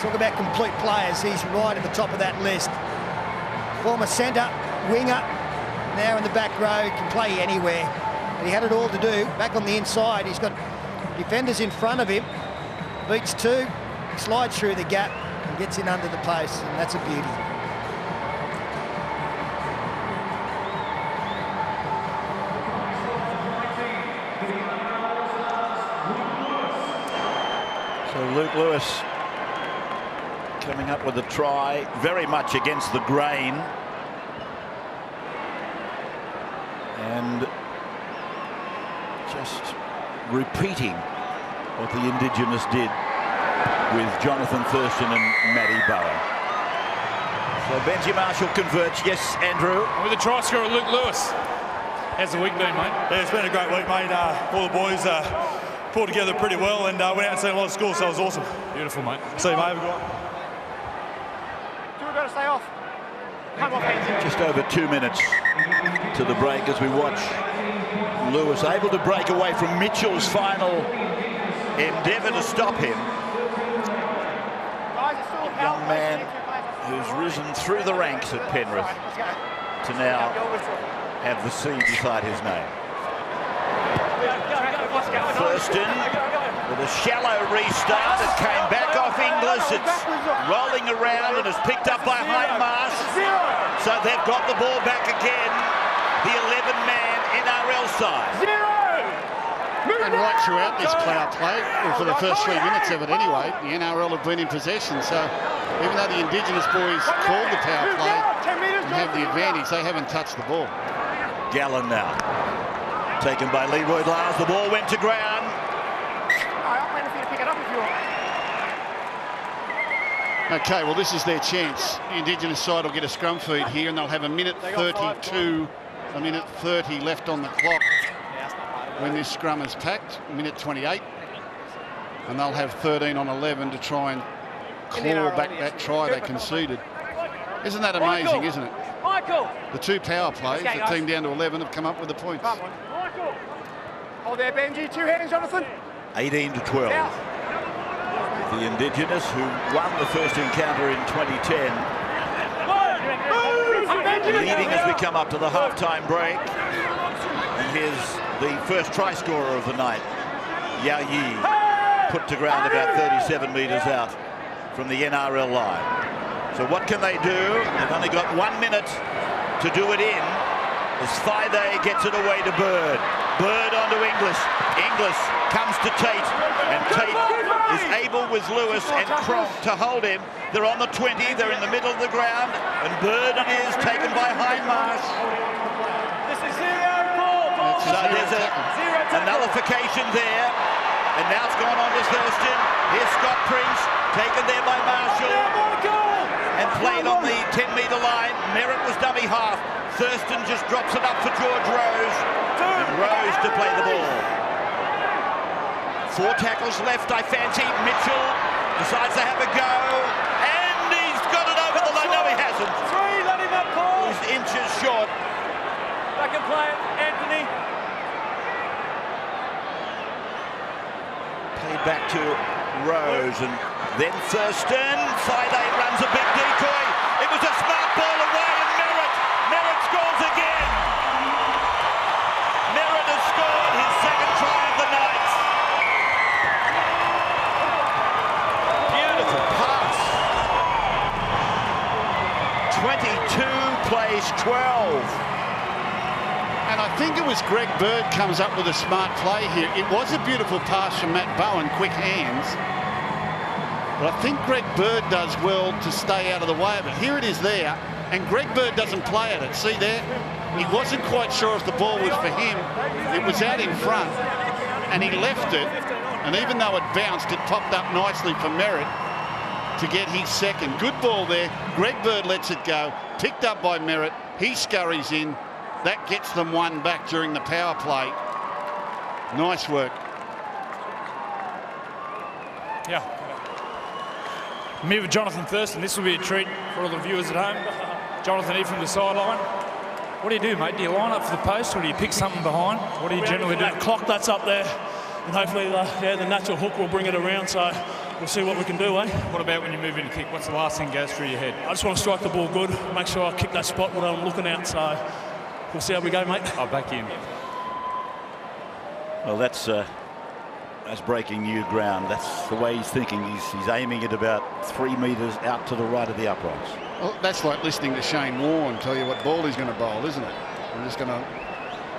Talk about complete players. He's right at the top of that list. Former centre, winger, now in the back row, can play anywhere. But he had it all to do. Back on the inside, he's got defenders in front of him. Beats 2, slides through the gap and gets in under the post, and that's a beauty. So Luke Lewis coming up with a try, very much against the grain. And just repeating what the Indigenous did with Jonathan Thurston and Matty Bowen. So Benji Marshall converts. Yes, Andrew? With the try scorer, Luke Lewis. How's the week been, mate? Yeah, it's been a great week, mate. All the boys pulled together pretty well and went out and seen a lot of schools, so it was awesome. Beautiful, mate. See you, mate. Have a good one. We've got to stay off. Come on, Just over 2 minutes to the break as we watch Lewis able to break away from Mitchell's final endeavour to stop him. A young man who's risen through the ranks at Penrith to now have the C beside his name. Thurston with a shallow restart. It came back off Inglis. It's rolling around and is picked up by Hindmarsh. So they've got the ball back again. The 11-man NRL side. And right throughout this power play, or for the first 3 minutes of it anyway, the NRL have been in possession. So even though the Indigenous boys called the power play and have the advantage, they haven't touched the ball. Gallen now. Taken by Leroy Lars. The ball went to ground. I'm waiting for you to pick it up if you want. Okay, well, this is their chance. The Indigenous side will get a scrum feed here, and they'll have a minute 32, a minute 30 left on the clock when this scrum is packed, minute 28. And they'll have 13 on 11 to try and claw back that try they conceded. Isn't that amazing, isn't it? Michael! The 2 power plays, the team down to 11, have come up with the points. Come on. Michael! Hold there, Benji. 2 hands, Jonathan. 18 to 12. The Indigenous, who won the first encounter in 2010, leading as we come up to the half-time break. And here's the first try scorer of the night, Yao Yi, put to ground about 37 metres out from the NRL line. So what can they do? They've only got 1 minute to do it in as Thaiday gets it away to Bird. Bird onto Inglis. Inglis comes to Tate, and Tate is able with Lewis and Cronk to hold him. They're on the 20, they're in the middle of the ground, and Bird is taken by Hindmarsh. This is 0 ball. So there's a nullification there, and now it's gone on to Thurston. Here's Scott Prince, taken there by Marshall, and played on the 10-metre line. Meritt was dummy half. Thurston just drops it up for George Rose, and Rose to play the ball. 4 tackles left, I fancy. Mitchell decides to have a go, and he's got it over the line. No, he hasn't. 3, let him up, Paul. He's inches short. Back and play it, Anthony. Played back to Rose, and then Thurston. Side 8 runs a big decoy. It was a smart ball away, and Meritt scores again. Meritt has scored his second try of the night. Beautiful pass. 22 plays 12. And I think it was Greg Bird comes up with a smart play here. It was a beautiful pass from Matt Bowen, quick hands. But I think Greg Bird does well to stay out of the way of it. Here it is there, and Greg Bird doesn't play at it. See there? He wasn't quite sure if the ball was for him. It was out in front, and he left it. And even though it bounced, it popped up nicely for Meritt to get his second. Good ball there. Greg Bird lets it go. Picked up by Meritt. He scurries in. That gets them one back during the power play. Nice work. Yeah. Me with Jonathan Thurston. This will be a treat for all the viewers at home. Jonathan E from the sideline. What do you do, mate? Do you line up for the post, or do you pick something behind? What do you generally do? That clock that's up there, and hopefully the natural hook will bring it around, so we'll see what we can do, eh? What about when you move in to kick? What's the last thing goes through your head? I just want to strike the ball good, make sure I kick that spot what I'm looking at, so we'll see how we go, mate. I'll back in. Well, that's breaking new ground. That's the way he's thinking. He's aiming it about 3 metres out to the right of the uprights. Well, that's like listening to Shane Warne tell you what ball he's going to bowl, isn't it? I'm just going to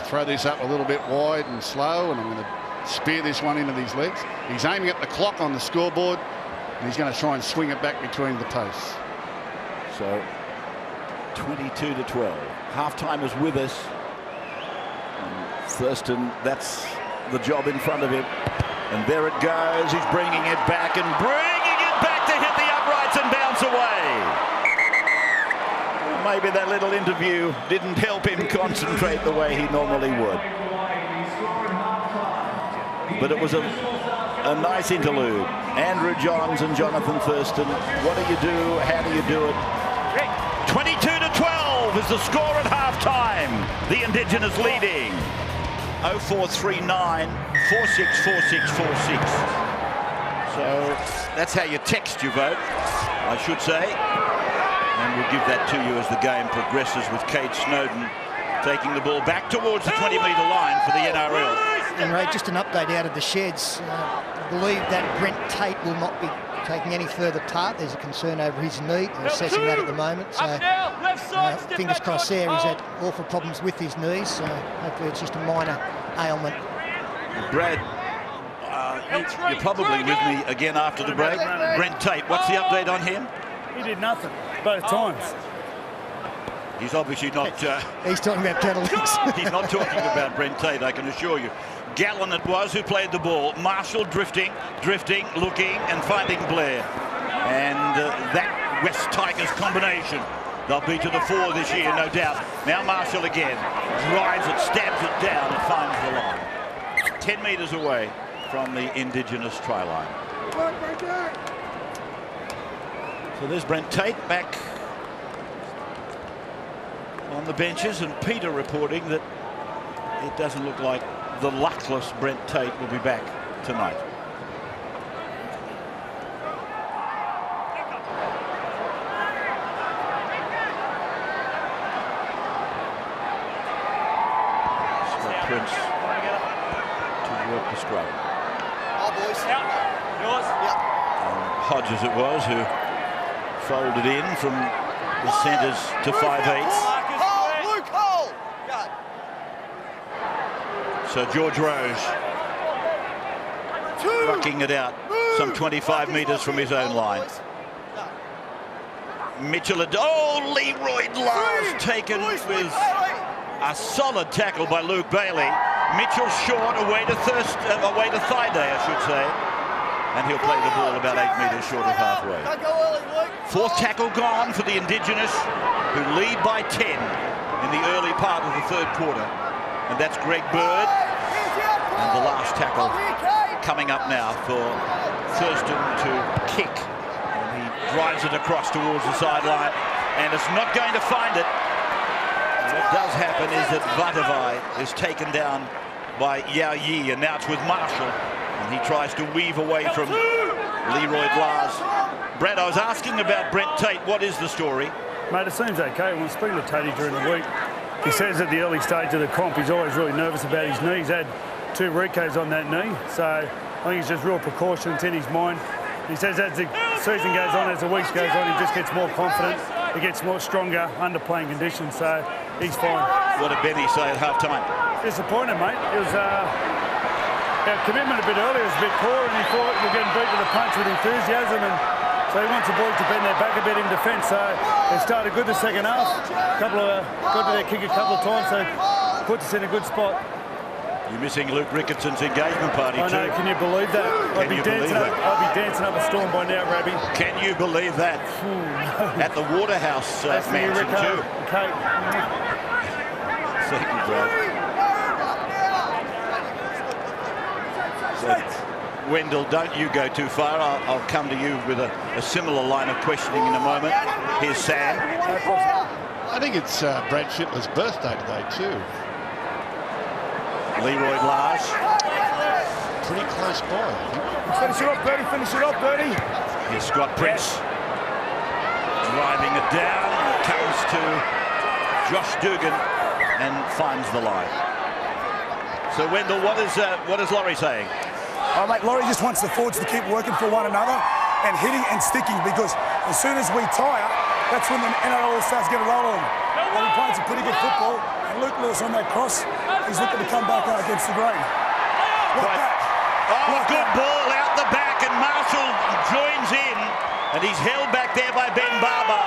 throw this up a little bit wide and slow, and I'm going to spear this one into these legs. He's aiming at the clock on the scoreboard, and he's going to try and swing it back between the posts. So 22-12. Half-time is with us. And Thurston, that's the job in front of him. And there it goes. He's bringing it back to hit the uprights and bounce away. Maybe that little interview didn't help him concentrate the way he normally would. But it was a nice interlude. Andrew Johns and Jonathan Thurston. What do you do? How do you do it? 22-12 is the score at half-time. The Indigenous leading. 0439 464646. So that's how you text your vote, I should say. And we'll give that to you as the game progresses, with Kate Snowden taking the ball back towards the 20-metre line for the NRL. And Ray, just an update out of the sheds. I believe that Brent Tate will not be taking any further part. There's a concern over his knee. They're assessing that at the moment. So fingers crossed there. He's had awful problems with his knees. So hopefully it's just a minor ailment. Brad, you're probably with me again after the break. Brent Tate, what's the update on him? He did nothing both times. He's obviously not... he's talking about penalties. He's not talking about Brent Tate, I can assure you. Gallen it was who played the ball. Marshall drifting, looking and finding Blair. And that West Tigers combination, they'll be to the fore this year, no doubt. Now Marshall again, drives it, stabs it down and finds the line. 10 metres away from the Indigenous try line. So there's Brent Tate back on the benches, and Peter reporting that it doesn't look like the luckless Brent Tate will be back tonight. So Prince to work the scrum. Oh, boys. Yours. Yep. Hodges it was who folded in from the centres to 5/8. So George Rose rucking it out some 25 metres from his own line. Mitchell, Leroy Lars taken with a solid tackle by Luke Bailey. Mitchell short, away to Thaiday, I should say. And he'll play the ball about 8 metres short of halfway. Fourth tackle gone for the Indigenous, who lead by 10 in the early part of the third quarter. And that's Greg Bird. And the last tackle coming up now for Thurston to kick. And he drives it across towards the sideline. And it's not going to find it. What does happen is that Vatavai is taken down by Yao Yi, and now it's with Marshall. And he tries to weave away from Leroy Lars. Brad, I was asking about Brent Tate. What is the story? Mate, it seems okay. When I was speaking to Tatey during the week, he says at the early stage of the comp, he's always really nervous about his knee. He's had 2 recos on that knee, so I think it's just real precautions in his mind. He says as the season goes on, as the weeks goes on, he just gets more confident. He gets more stronger under playing conditions, so he's fine. What did Benny say at half-time? Disappointed, mate. It was our commitment a bit earlier was a bit poor, and he thought we were getting beat to the punch with enthusiasm, and so he wants the boys to bend their back a bit in defence. So they started good the second half. Got to their kick a couple of times, so puts us in a good spot. You're missing Luke Rickettson's engagement party too. I know, can you believe that? I'll be dancing up a storm by now, Rabbi. Can you believe that? At the Waterhouse mansion too. Okay. Thank you, Brad. So, Wendell, don't you go too far. I'll come to you with a similar line of questioning in a moment. Here's Sam. I think it's Brad Fittler's birthday today too. Leroy Lars. Pretty close by, I think. Finish it off, Bertie. Finish it off, Bertie. Here's Scott Prince. Driving it down. Comes to Josh Dugan and finds the line. So, Wendell, what is Laurie saying? Oh, mate, Laurie just wants the forwards to keep working for one another and hitting and sticking, because as soon as we tire, that's when the NRL All Stars get a roll on. Well, he played some pretty good football, and Luke Lewis on that cross, he's looking to come back out against the grain. Good ball out the back, and Marshall joins in, and he's held back there by Ben Barber,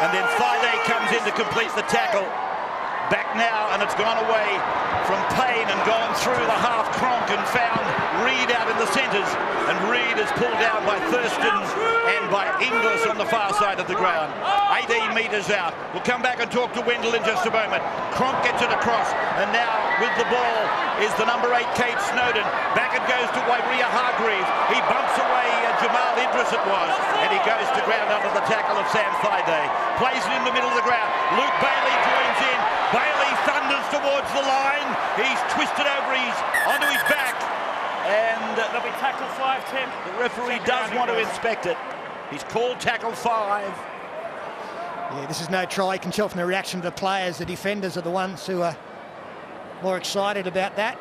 and then Thaiday comes in to complete the tackle. Back now, and it's gone away from Payne and gone through the half cronk and found Reid out in the centres, and Reid is pulled down by Thurston and by Inglis on the far side of the ground. 18 metres out. We'll come back and talk to Wendell in just a moment. Cronk gets it across, and now with the ball is the number 8, Kate Snowden. Back it goes to Wairia Hargreaves. He bumps away Jamal Idris it was, and he goes to ground under the tackle of Sam Thaiday. Plays it in the middle of the ground. Luke Bailey joins in. Bailey thunders towards the line. He's twisted over onto his back, and there'll be tackle 5, Tim. The referee does want to inspect it. He's called tackle 5. Yeah, this is no try. You can tell from the reaction of the players. The defenders are the ones who are more excited about that.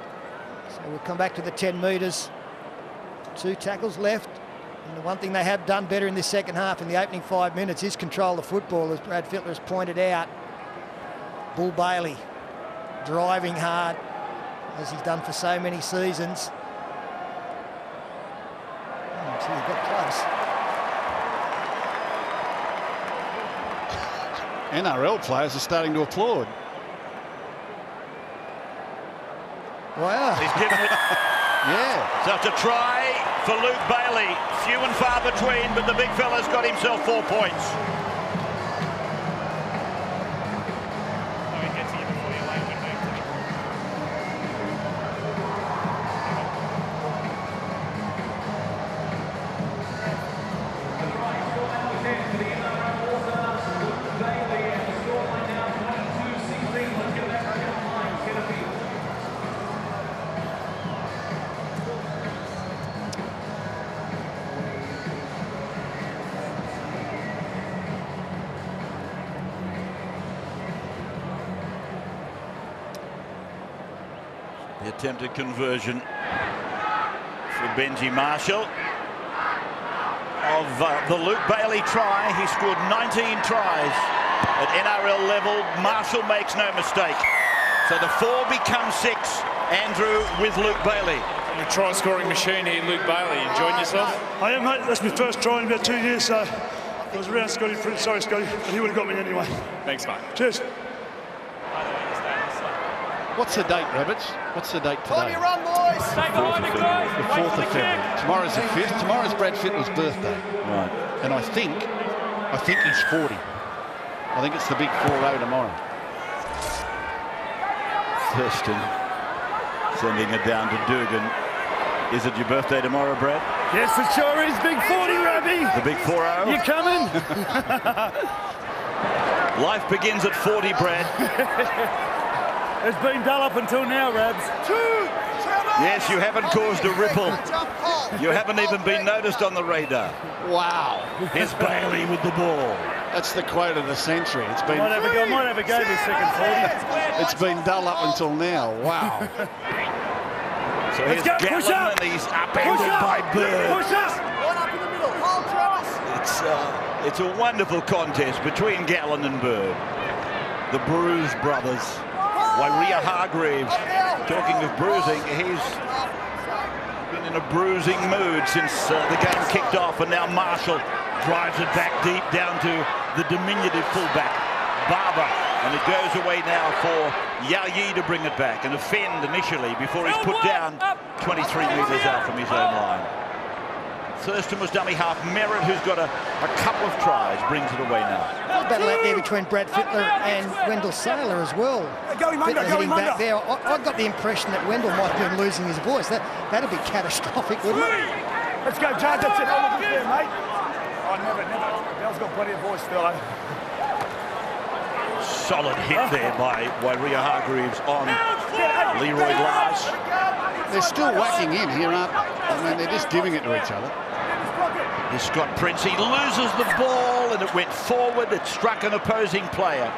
So we'll come back to the 10 metres. 2 tackles left. And the one thing they have done better in this second half in the opening 5 minutes is control the football, as Brad Fittler has pointed out. Bull Bailey driving hard, as he's done for so many seasons. Until he got close. NRL players are starting to applaud. Wow. He's given it. Yeah. So it's a try for Luke Bailey. Few and far between, but the big fella's got himself 4 points. The attempted conversion for Benji Marshall. Of the Luke Bailey try, he scored 19 tries at NRL level. Marshall makes no mistake. So the 4 becomes 6, Andrew, with Luke Bailey. The try-scoring machine here, Luke Bailey. You enjoying yourself? I am, mate. That's my first try in about 2 years, so I was around Scotty. Sorry, Scotty, but he would have got me anyway. Thanks, mate. Cheers. What's the date, Rabbits? What's the date today? On your run, boys! Stay behind the guys! The 4th of February. Tomorrow's the 5th. Tomorrow's Brad Fittler's birthday. Right. And I think he's 40. I think it's the big 4-0 tomorrow. Thurston sending it down to Dugan. Is it your birthday tomorrow, Brad? Yes, it sure is. Big 40, Robbie. The big 4-0? You coming? Life begins at 40, Brad. It's been dull up until now, Rabs. Yes, you haven't caused a ripple. You haven't even been noticed on the radar. Wow. Here's Bailey with the ball. That's the quote of the century. It's been. Might have a go this second 40. It's been dull up until now. Wow. So here's Gallen, and he's upended by Bird. Push up. One up in the middle. Hold, Travis. It's a wonderful contest between Gallen and Bird. The Bruise brothers. Wairia Hargreaves, talking of bruising, he's been in a bruising mood since the game kicked off, and now Marshall drives it back deep down to the diminutive fullback, Barber, and it goes away now for Yayi to bring it back and offend initially before he's put down 23 metres out from his own line. Thurston was dummy half. Meritt, who's got a couple of tries, brings it away now. There's a battle out there between Brad Fittler and Wendell Saylor as well. Go him under, go him back under. there. I got the impression that Wendell might have been losing his voice. That'd be catastrophic, wouldn't it? Let's go, Judge. That's it. Hold it there, mate. Oh, never. Bell's got plenty of voice, Philo. Solid hit there by Wairia Hargreaves on Leroy Lars. They're still whacking in here, aren't they? I mean, they're just giving it to each other. Here's Scott Prince. He loses the ball and it went forward. It struck an opposing player.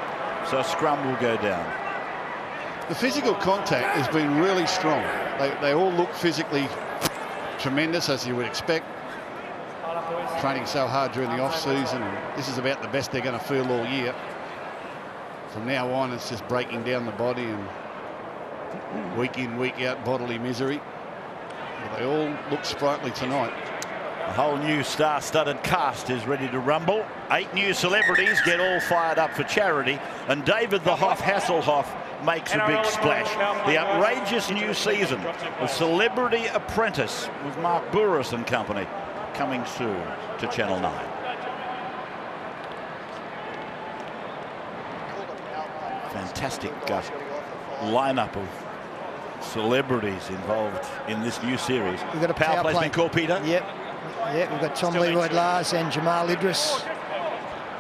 So a scrum will go down. The physical contact has been really strong. They all look physically tremendous, as you would expect. Training so hard during the off-season. This is about the best they're going to feel all year. From now on, it's just breaking down the body and week in, week out bodily misery. But they all look sprightly tonight. A whole new star-studded cast is ready to rumble. 8 new celebrities get all fired up for charity, and David the Hoff Hasselhoff makes a big splash. The outrageous new season of Celebrity Apprentice with Mark Bouris and company coming soon to Channel 9. Fantastic lineup of celebrities involved in this new series. We've got a power play's been called, Peter. Yep, we've got Tom Leroy Lars and Jamal Idris,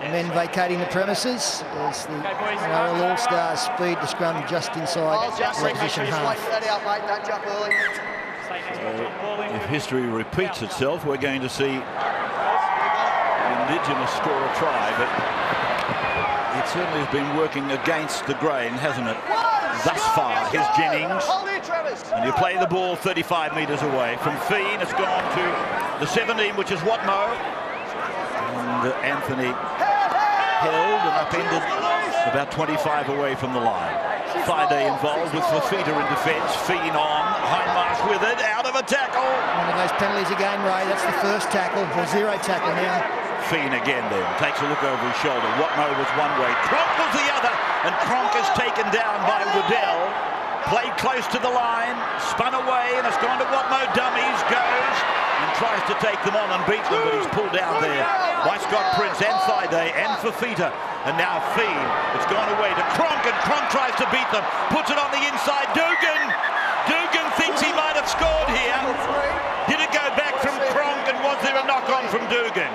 and then vacating the premises as the NRL All Stars speed the scrum just inside the opposition half. So if history repeats itself, we're going to see Indigenous score a try, but it certainly has been working against the grain, hasn't it? Thus far, here's Jennings, and you play the ball 35 metres away. From Fiend, it's gone to the 17, which is Watmo. And Anthony held and upended about 25 away from the line. Friday involved with Fafita in defence. Fiend on, Hindmarsh with it, out of a tackle. One of those penalties again, Ray. That's the first tackle, or zero tackle now. Fiend again then, takes a look over his shoulder. Watmo was one way, Cronk was the other, and Cronk is taken down by Waddell. Played close to the line, spun away, and it's gone to Watmo. Dummies, goes, and tries to take them on and beat them, but he's pulled down there by Scott Prince and Friday and Fafita. And now Fiend, it's gone away to Cronk, and Cronk tries to beat them, puts it on the inside. Dugan thinks he might have scored here. Did it go back from Cronk, and was there a knock-on from Dugan?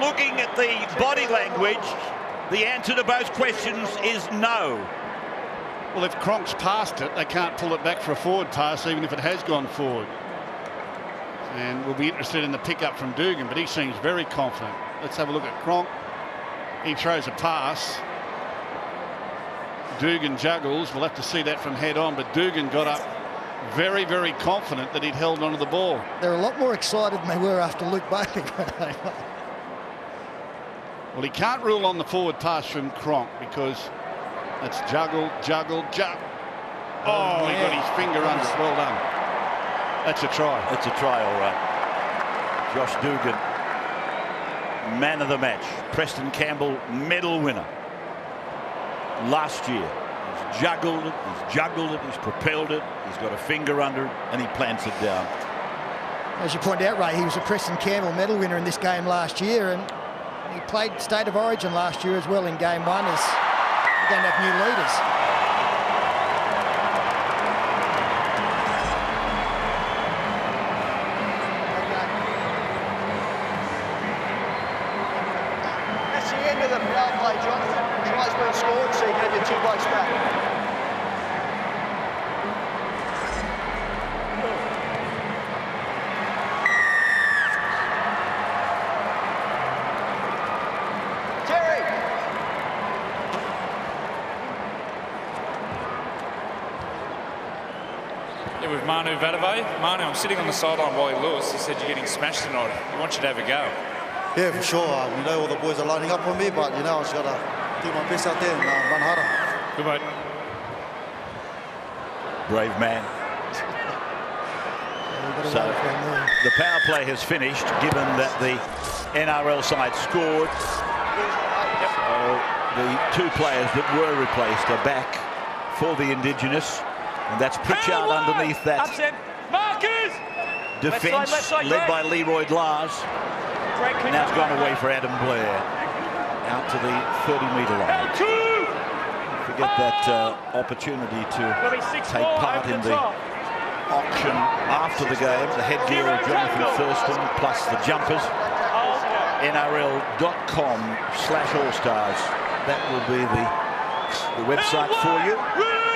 Looking at the body language, the answer to both questions is no. Well, if Cronk's passed it, they can't pull it back for a forward pass, even if it has gone forward. And we'll be interested in the pickup from Dugan, but he seems very confident. Let's have a look at Cronk. He throws a pass. Dugan juggles. We'll have to see that from head on, but Dugan got up very, very confident that he'd held onto the ball. They're a lot more excited than they were after Luke Bailey. Well, he can't rule on the forward pass from Cronk because it's juggle. Oh, he got his finger under it. Well done. That's a try. It's a try, all right. Josh Dugan, man of the match. Preston Campbell, medal winner last year. He's juggled it, he's propelled it, he's got a finger under it, and he plants it down. As you point out, Ray, he was a Preston Campbell medal winner in this game last year, and he played State of Origin last year as well in game 1 as we don't have new leaders. With Manu Vadavai. Manu, I'm sitting on the sideline while Lewis. He said you're getting smashed tonight. He wants you to have a go. Yeah, for sure. You know, all the boys are lining up on me, but, you know, I just got to do my best out there and run harder. Good, mate. Brave man. So the power play has finished, given that the NRL side scored. So the 2 players that were replaced are back for the Indigenous. And that's Pritchard underneath that defence, led by Leroy Lars. Now it's gone away for Adam Blair, out to the 30-metre line. Forget that opportunity to take part in the auction after the game. The headgear of Jonathan Thurston plus the jumpers. NRL.com/All-Stars. That will be the website for you.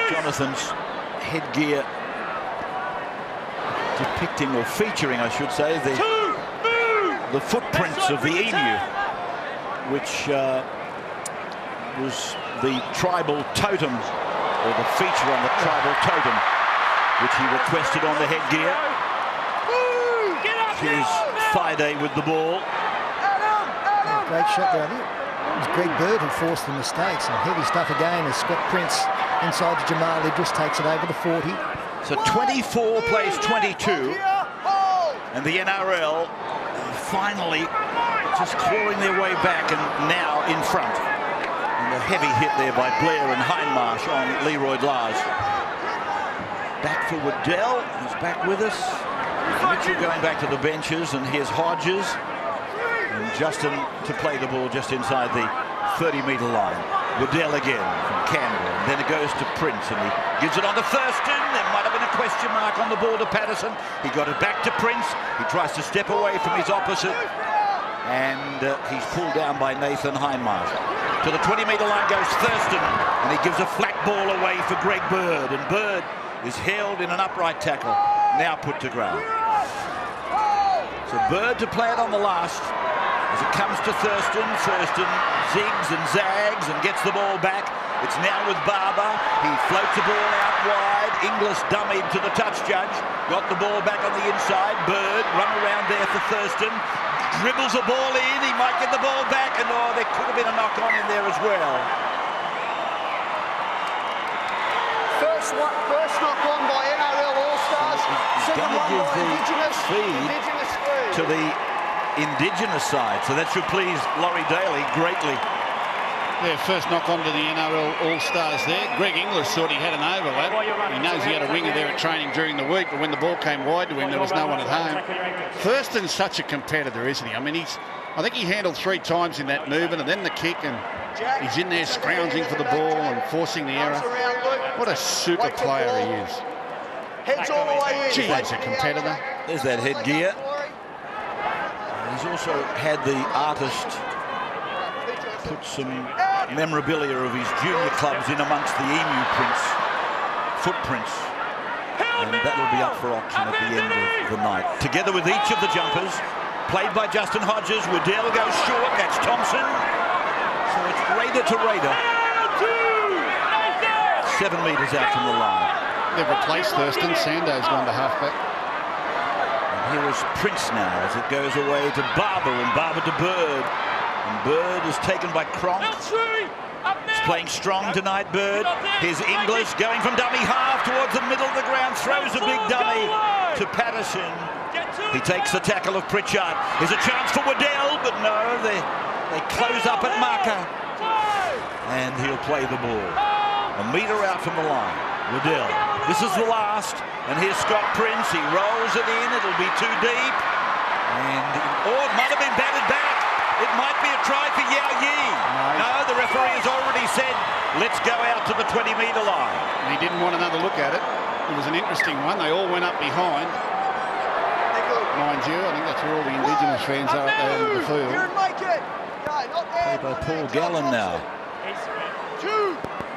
Jonathan's headgear depicting, or featuring I should say, the footprints of the emu, which was the tribal totem, or the feature on the tribal totem, which he requested on the headgear. Here's Fide with the ball. Great shot there. I think it was Greg Bird who forced the mistakes, and heavy stuff again as Scott Prince inside to Jamal Idris takes it over the 40. So 24 plays 22, and the NRL finally just clawing their way back and now in front. And a heavy hit there by Blair and Hindmarsh on Leroy Lars. Back for Waddell, who's back with us. Mitchell going back to the benches, and here's Hodges. And Justin to play the ball just inside the 30-metre line. Waddell again from Campbell, and then it goes to Prince, and he gives it on to Thurston. There might have been a question mark on the ball to Patterson. He got it back to Prince. He tries to step away from his opposite, and he's pulled down by Nathan Hindmarsh. To the 20-metre line goes Thurston, and he gives a flat ball away for Greg Bird, and Bird is held in an upright tackle, now put to ground. So Bird to play it on the last. As it comes to Thurston, Thurston zigs and zags and gets the ball back. It's now with Barber. He floats the ball out wide. Inglis dummied to the touch judge. Got the ball back on the inside. Bird run around there for Thurston. Dribbles the ball in. He might get the ball back. And oh, there could have been a knock-on in there as well. First knock-on by NRL All Stars. Second one by Indigenous. Feed to the Indigenous side, so that should please Laurie Daly greatly. Yeah, first knock on to the NRL All Stars there. Greg Inglis thought he had an overlap. He knows he had a winger there at training during the week, but when the ball came wide to him, there was no one at home. Thurston's such a competitor, isn't he? I mean, I think he handled 3 times in that movement, and then the kick, and he's in there scrounging for the ball and forcing the error. What a super player he is. Heads all the way in. Gee, he's a competitor. There's that headgear. He's also had the artist put some memorabilia of his junior clubs in amongst the emu footprints. And that will be up for auction at the end of the night. Together with each of the jumpers, played by Justin Hodges. Waddell goes short, that's Thompson. So it's Raider to Raider. 7 metres out from the line. They've replaced Thurston. Sando's gone to halfback. Here is Prince now as it goes away to Barber, and Barber to Bird. And Bird is taken by Cronk. He's playing strong tonight, Bird. Here's Inglis going from dummy half towards the middle of the ground, throws a big dummy. to Patterson. He takes the tackle of Pritchard. There's a chance for Waddell, but no, they close up at marker. And he'll play the ball. A metre out from the line. Waddell. This is the last. And here's Scott Prince. He rolls it in. It'll be too deep. And it might have been batted back. It might be a try for Yao Yi. No, the referee has already said, let's go out to the 20-metre line. And he didn't want another look at it. It was an interesting one. They all went up behind. Mind you, I think that's where all the Indigenous fans are at the end of the field. Played by Paul Gallen now.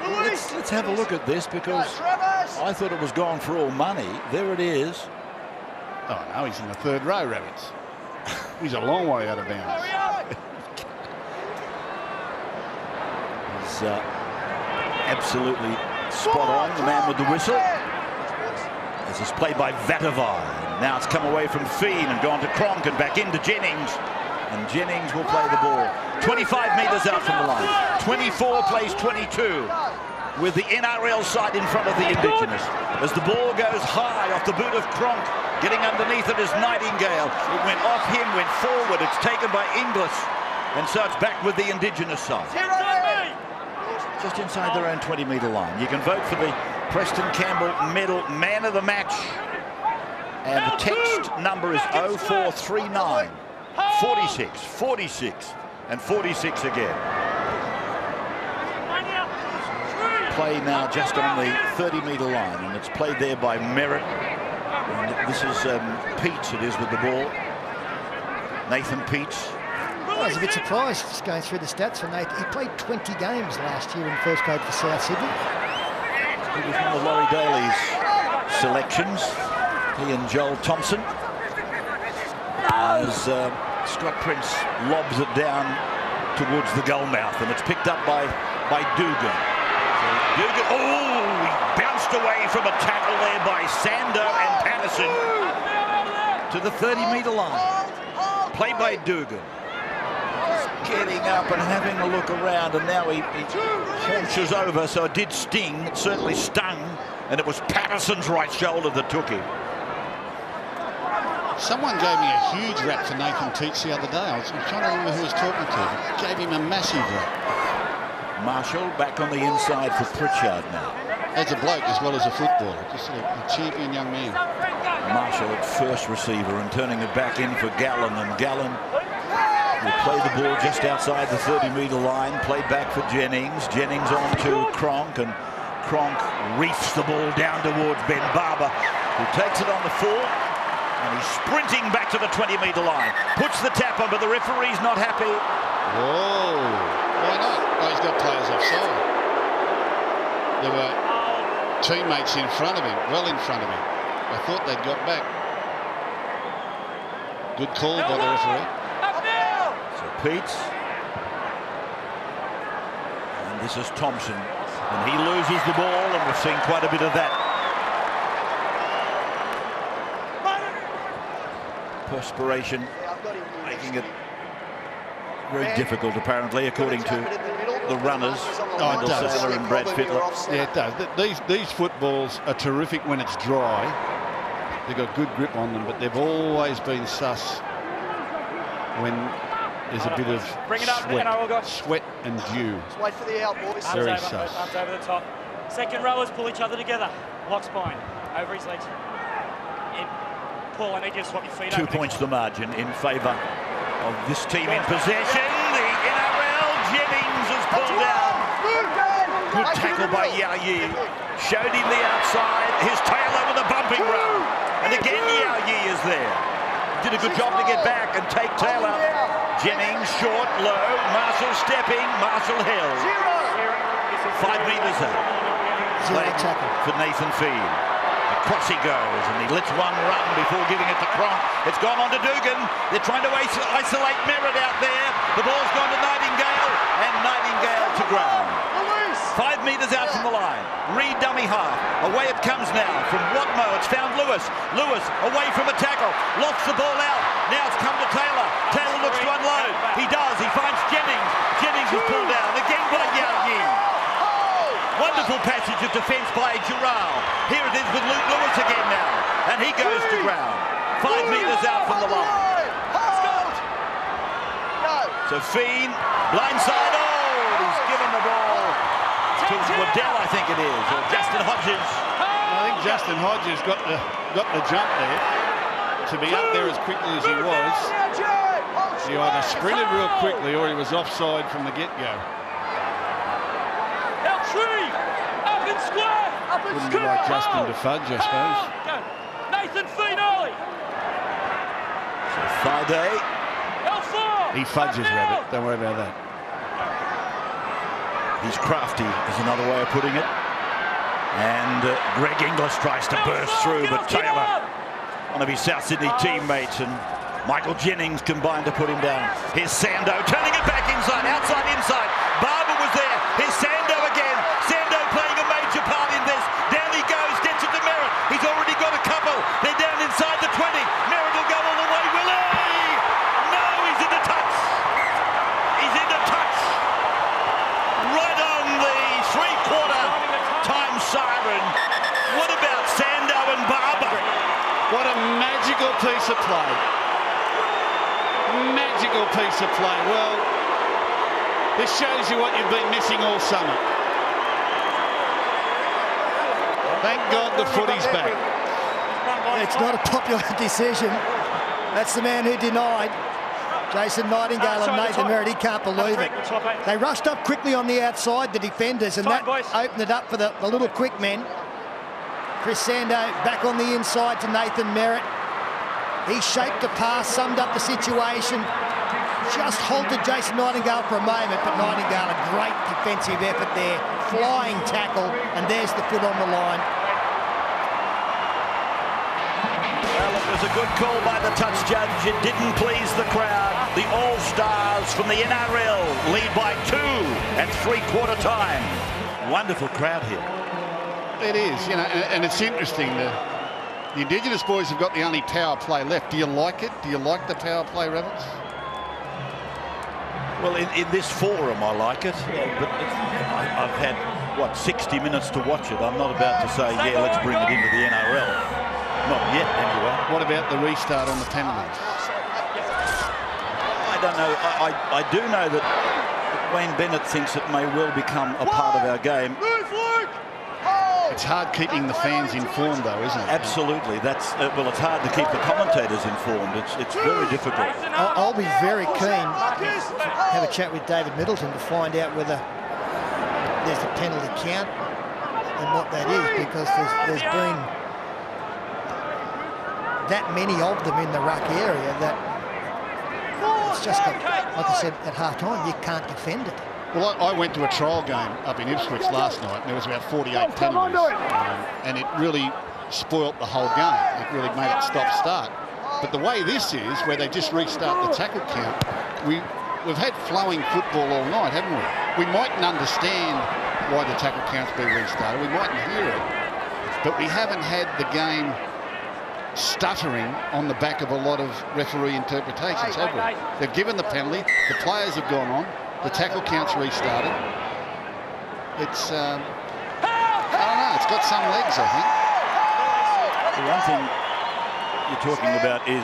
Let's have a look at this, because I thought it was gone for all money. There it is. Oh no, he's in the third row, Rabbits. He's a long way out of bounds. He's absolutely spot on, the man with the whistle. This is played by Vatavar. Now it's come away from Feen and gone to Cronk and back into Jennings. And Jennings will play the ball. 25 metres out from the line. 24 plays 22. With the NRL side in front of the Indigenous. As the ball goes high off the boot of Cronk. Getting underneath it is Nightingale. It went off him, went forward. It's taken by Inglis. And so it's back with the Indigenous side. Just inside their own 20-metre line. You can vote for the Preston Campbell Medal Man of the Match. And the text number is 0439 46 46 and 46 again. Play now just on the 30-metre line, and it's played there by Meritt. And this is Peets, it is, with the ball. Nathan Peets. I was a bit surprised just going through the stats for Nate. He played 20 games last year in first grade for South Sydney. He was one of Laurie Daly's selections. He and Joel Thompson. As Scott Prince lobs it down towards the goal mouth, and it's picked up by Dugan. So Dugan, he bounced away from a tackle there by Sando and Patterson to the 30-metre line. Played by Dugan. Getting up and having a look around, and now he haunches over, so it did sting. It certainly stung, and it was Patterson's right shoulder that took him. Someone gave me a huge rap for Nathan Teets the other day. I was trying to remember who I was talking to. Gave him a massive rap. Marshall back on the inside for Pritchard now. As a bloke as well as a footballer. Just a champion young man. Marshall at first receiver and turning it back in for Gallen, and Gallen will play the ball just outside the 30-metre line. Played back for Jennings. Jennings on to Cronk, and Cronk reefs the ball down towards Ben Barber, who takes it on the full. And he's sprinting back to the 20-metre line. Puts the tap on, but the referee's not happy. Whoa. Why not? Oh, he's got players offside. There were teammates in front of him, well in front of him. I thought they'd got back. Good call by the referee. So Peets. And this is Thompson. And he loses the ball, and we've seen quite a bit of that. Perspiration making it very difficult, apparently, according to the runners, Wendell Saylor and Brad Fittler. Yeah, it does. These footballs are terrific when it's dry. They've got good grip on them, but they've always been sus when there's a bit of sweat and dew. Just wait for the out, boys. Very sus. Arms over the top. Second rowers pull each other together. Lock spine. Over his legs. Paul, I need you to swap your feet 2 points the margin in favour of this team in possession. The NRL, Jennings is pulled down. Good tackle by Yao Yi. Showed him the outside. His tail over the bumping run. And again, Yao Yi is there. Did a good job to get back and take Taylor. Jennings short, low. Marshall stepping. Marshall held. 5 metres out. Playing for Nathan Feed. Across he goes, and he lets one run before giving it to Cronk. It's gone on to Dugan. They're trying to isolate Meritt out there. The ball's gone to Nightingale, and Nightingale to ground. 5 metres out from the line. Reed dummy half. Away it comes now from Watmo. It's found Lewis. Lewis away from a tackle. Lofts the ball out. Now it's come to Taylor. Taylor looks to unload. He does. He finds Jennings. Jennings is pulled down again by Yao Yi. Wonderful passage of defence by Giral. Here it is with Luke Lewis again now. And he goes to ground. 5 metres out from the line. So Feen, blindside. Oh, he's given the ball to Waddell, I think it is, or Justin Hodges. I think Justin Hodges got the jump there to be up there as quickly as he was. He either sprinted real quickly or he was offside from the get-go. Wouldn't be like Justin to fudge, I suppose. Nathan Feen early. So Friday. He fudges, Rabbit. Don't worry about that. He's crafty, is another way of putting it. And Greg Inglis tries to burst through, but Taylor, one of his South Sydney teammates, and Michael Jennings combined to put him down. Here's Sando, turning it back inside, outside, inside. Barber was there. Here's Sando again. Sando playing a major part in this. Down he goes, gets it to Meritt. He's already got a couple. They're down inside the 20. Meritt will go all the way. Will he? No, he's into touch. He's into touch. Right on the three-quarter time siren. What about Sando and Barber? What a magical piece of play. Magical piece of play. Well, this shows you what you've been missing all summer. Thank God the footy's back. It's not a popular decision. That's the man who denied. Jason Nightingale and Nathan Meritt, he can't believe it. They rushed up quickly on the outside, the defenders, and that opened it up for the little quick men. Chris Sando back on the inside to Nathan Meritt. He shaped a pass, summed up the situation, just halted Jason Nightingale for a moment, but Nightingale, a great defensive effort there, flying tackle, and there's the foot on the line. Well, it was a good call by the touch judge. It didn't please the crowd. The All Stars from the NRL lead by 2 at three-quarter time. Wonderful crowd here. It is, you know, and it's interesting. The Indigenous boys have got the only power play left. Do you like it? Do you like the power play, Rabbits? Well, in this forum, I like it. But I've had, what, 60 minutes to watch it. I'm not about to say, yeah, let's bring it into the NRL. Not yet, anyway. What about the restart on the penalties? I don't know. I do know that Wayne Bennett thinks it may well become a part of our game. It's hard keeping the fans informed, though, isn't it? Absolutely. That's well, it's hard to keep the commentators informed. It's very difficult. I'll be very keen to have a chat with David Middleton to find out whether there's a penalty count and what that is, because there's been that many of them in the ruck area that it's just got, like I said at half-time, you can't defend it. Well, I went to a trial game up in Ipswich last night, and there was about 48 penalties, and it really spoilt the whole game. It really made it stop-start. But the way this is, where they just restart the tackle count, we've had flowing football all night, haven't we? We mightn't understand why the tackle count's been restarted. We mightn't hear it, but we haven't had the game stuttering on the back of a lot of referee interpretations, have we? They've given the penalty, the players have gone on, the tackle count's restarted. It's, I don't know, it's got some legs, I think. The one thing you're talking about is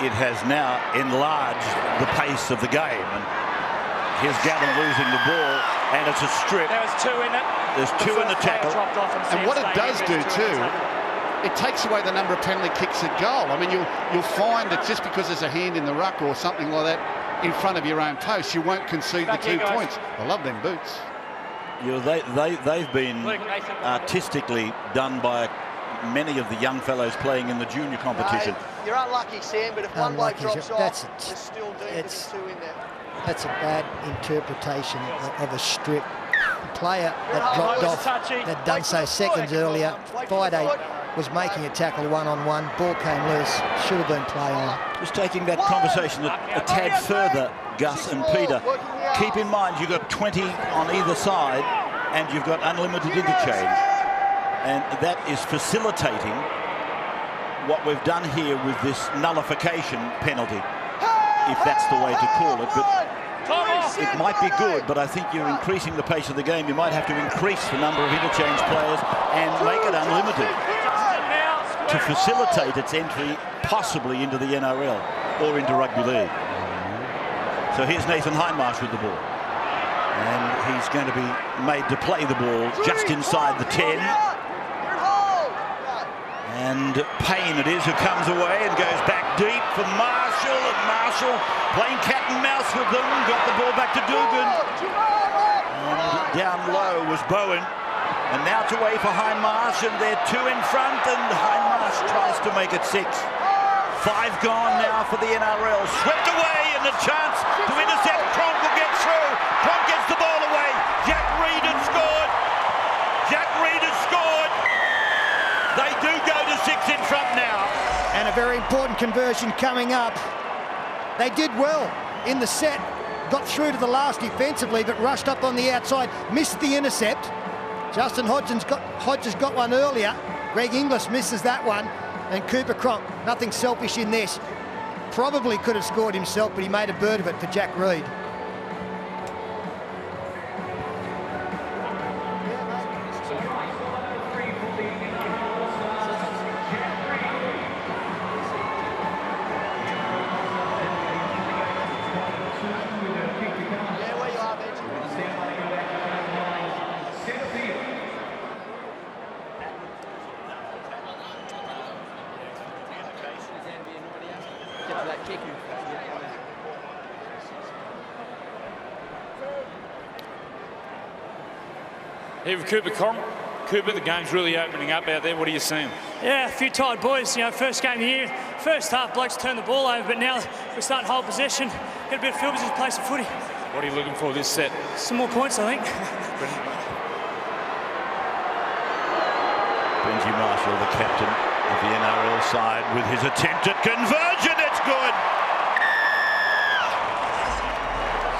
it has now enlarged the pace of the game. And here's Gavin losing the ball, and it's a strip. There was 2 in it. There's 2 in the tackle. And what it does do too, it takes away the number of penalty kicks at goal. I mean, you'll find that just because there's a hand in the ruck or something like that in front of your own post, you won't concede the 2 points. I love them boots. You know, they've been artistically done by many of the young fellows playing in the junior competition. No, you're unlucky, Sam, but if one bloke drops off, you're still deep and there's 2 in there. That's a bad interpretation of a strip. The player that dropped off had done so seconds earlier. Friday was making a tackle one-on-one. Ball came loose. Should have been play on. Just taking that conversation a tad further, Gus and Peter. Keep in mind you've got 20 on either side and you've got unlimited interchange. And that is facilitating what we've done here with this nullification penalty, if that's the way to call it. But it might be good, but I think you're increasing the pace of the game. You might have to increase the number of interchange players and make it unlimited to facilitate its entry possibly into the NRL or into Rugby League. So here's Nathan Hindmarsh with the ball. And he's going to be made to play the ball just inside the 10. And Payne it is who comes away and goes back deep for Marshall. And Marshall playing cat and mouse with them. Got the ball back to Dugan. And down low was Bowen. And now it's away for Hindmarsh. And they're 2 in front. And Hindmarsh tries to make it 6. 5 gone now for the NRL. Swept away and a chance to intercept. Cronk will get through. Cronk gets the ball away. Jack Reed has scored. Jack Reed has scored. They do go to 6 in front now. And a very important conversion coming up. They did well in the set. Got through to the last defensively, but rushed up on the outside. Missed the intercept. Justin Hodges got one earlier. Greg Inglis misses that one. And Cooper Cronk, nothing selfish in this. Probably could have scored himself, but he made a bird of it for Jack Reed. Here with Cooper Cronk. Cooper, the game's really opening up out there. What are you seeing? Yeah, a few tired boys. You know, first game of the year. First half, blokes turned the ball over, but now we're starting to hold possession. Get a bit of field position, play some footy. What are you looking for this set? Some more points, I think. Benji Marshall, the captain of the NRL side, with his attempt at conversion. It's good.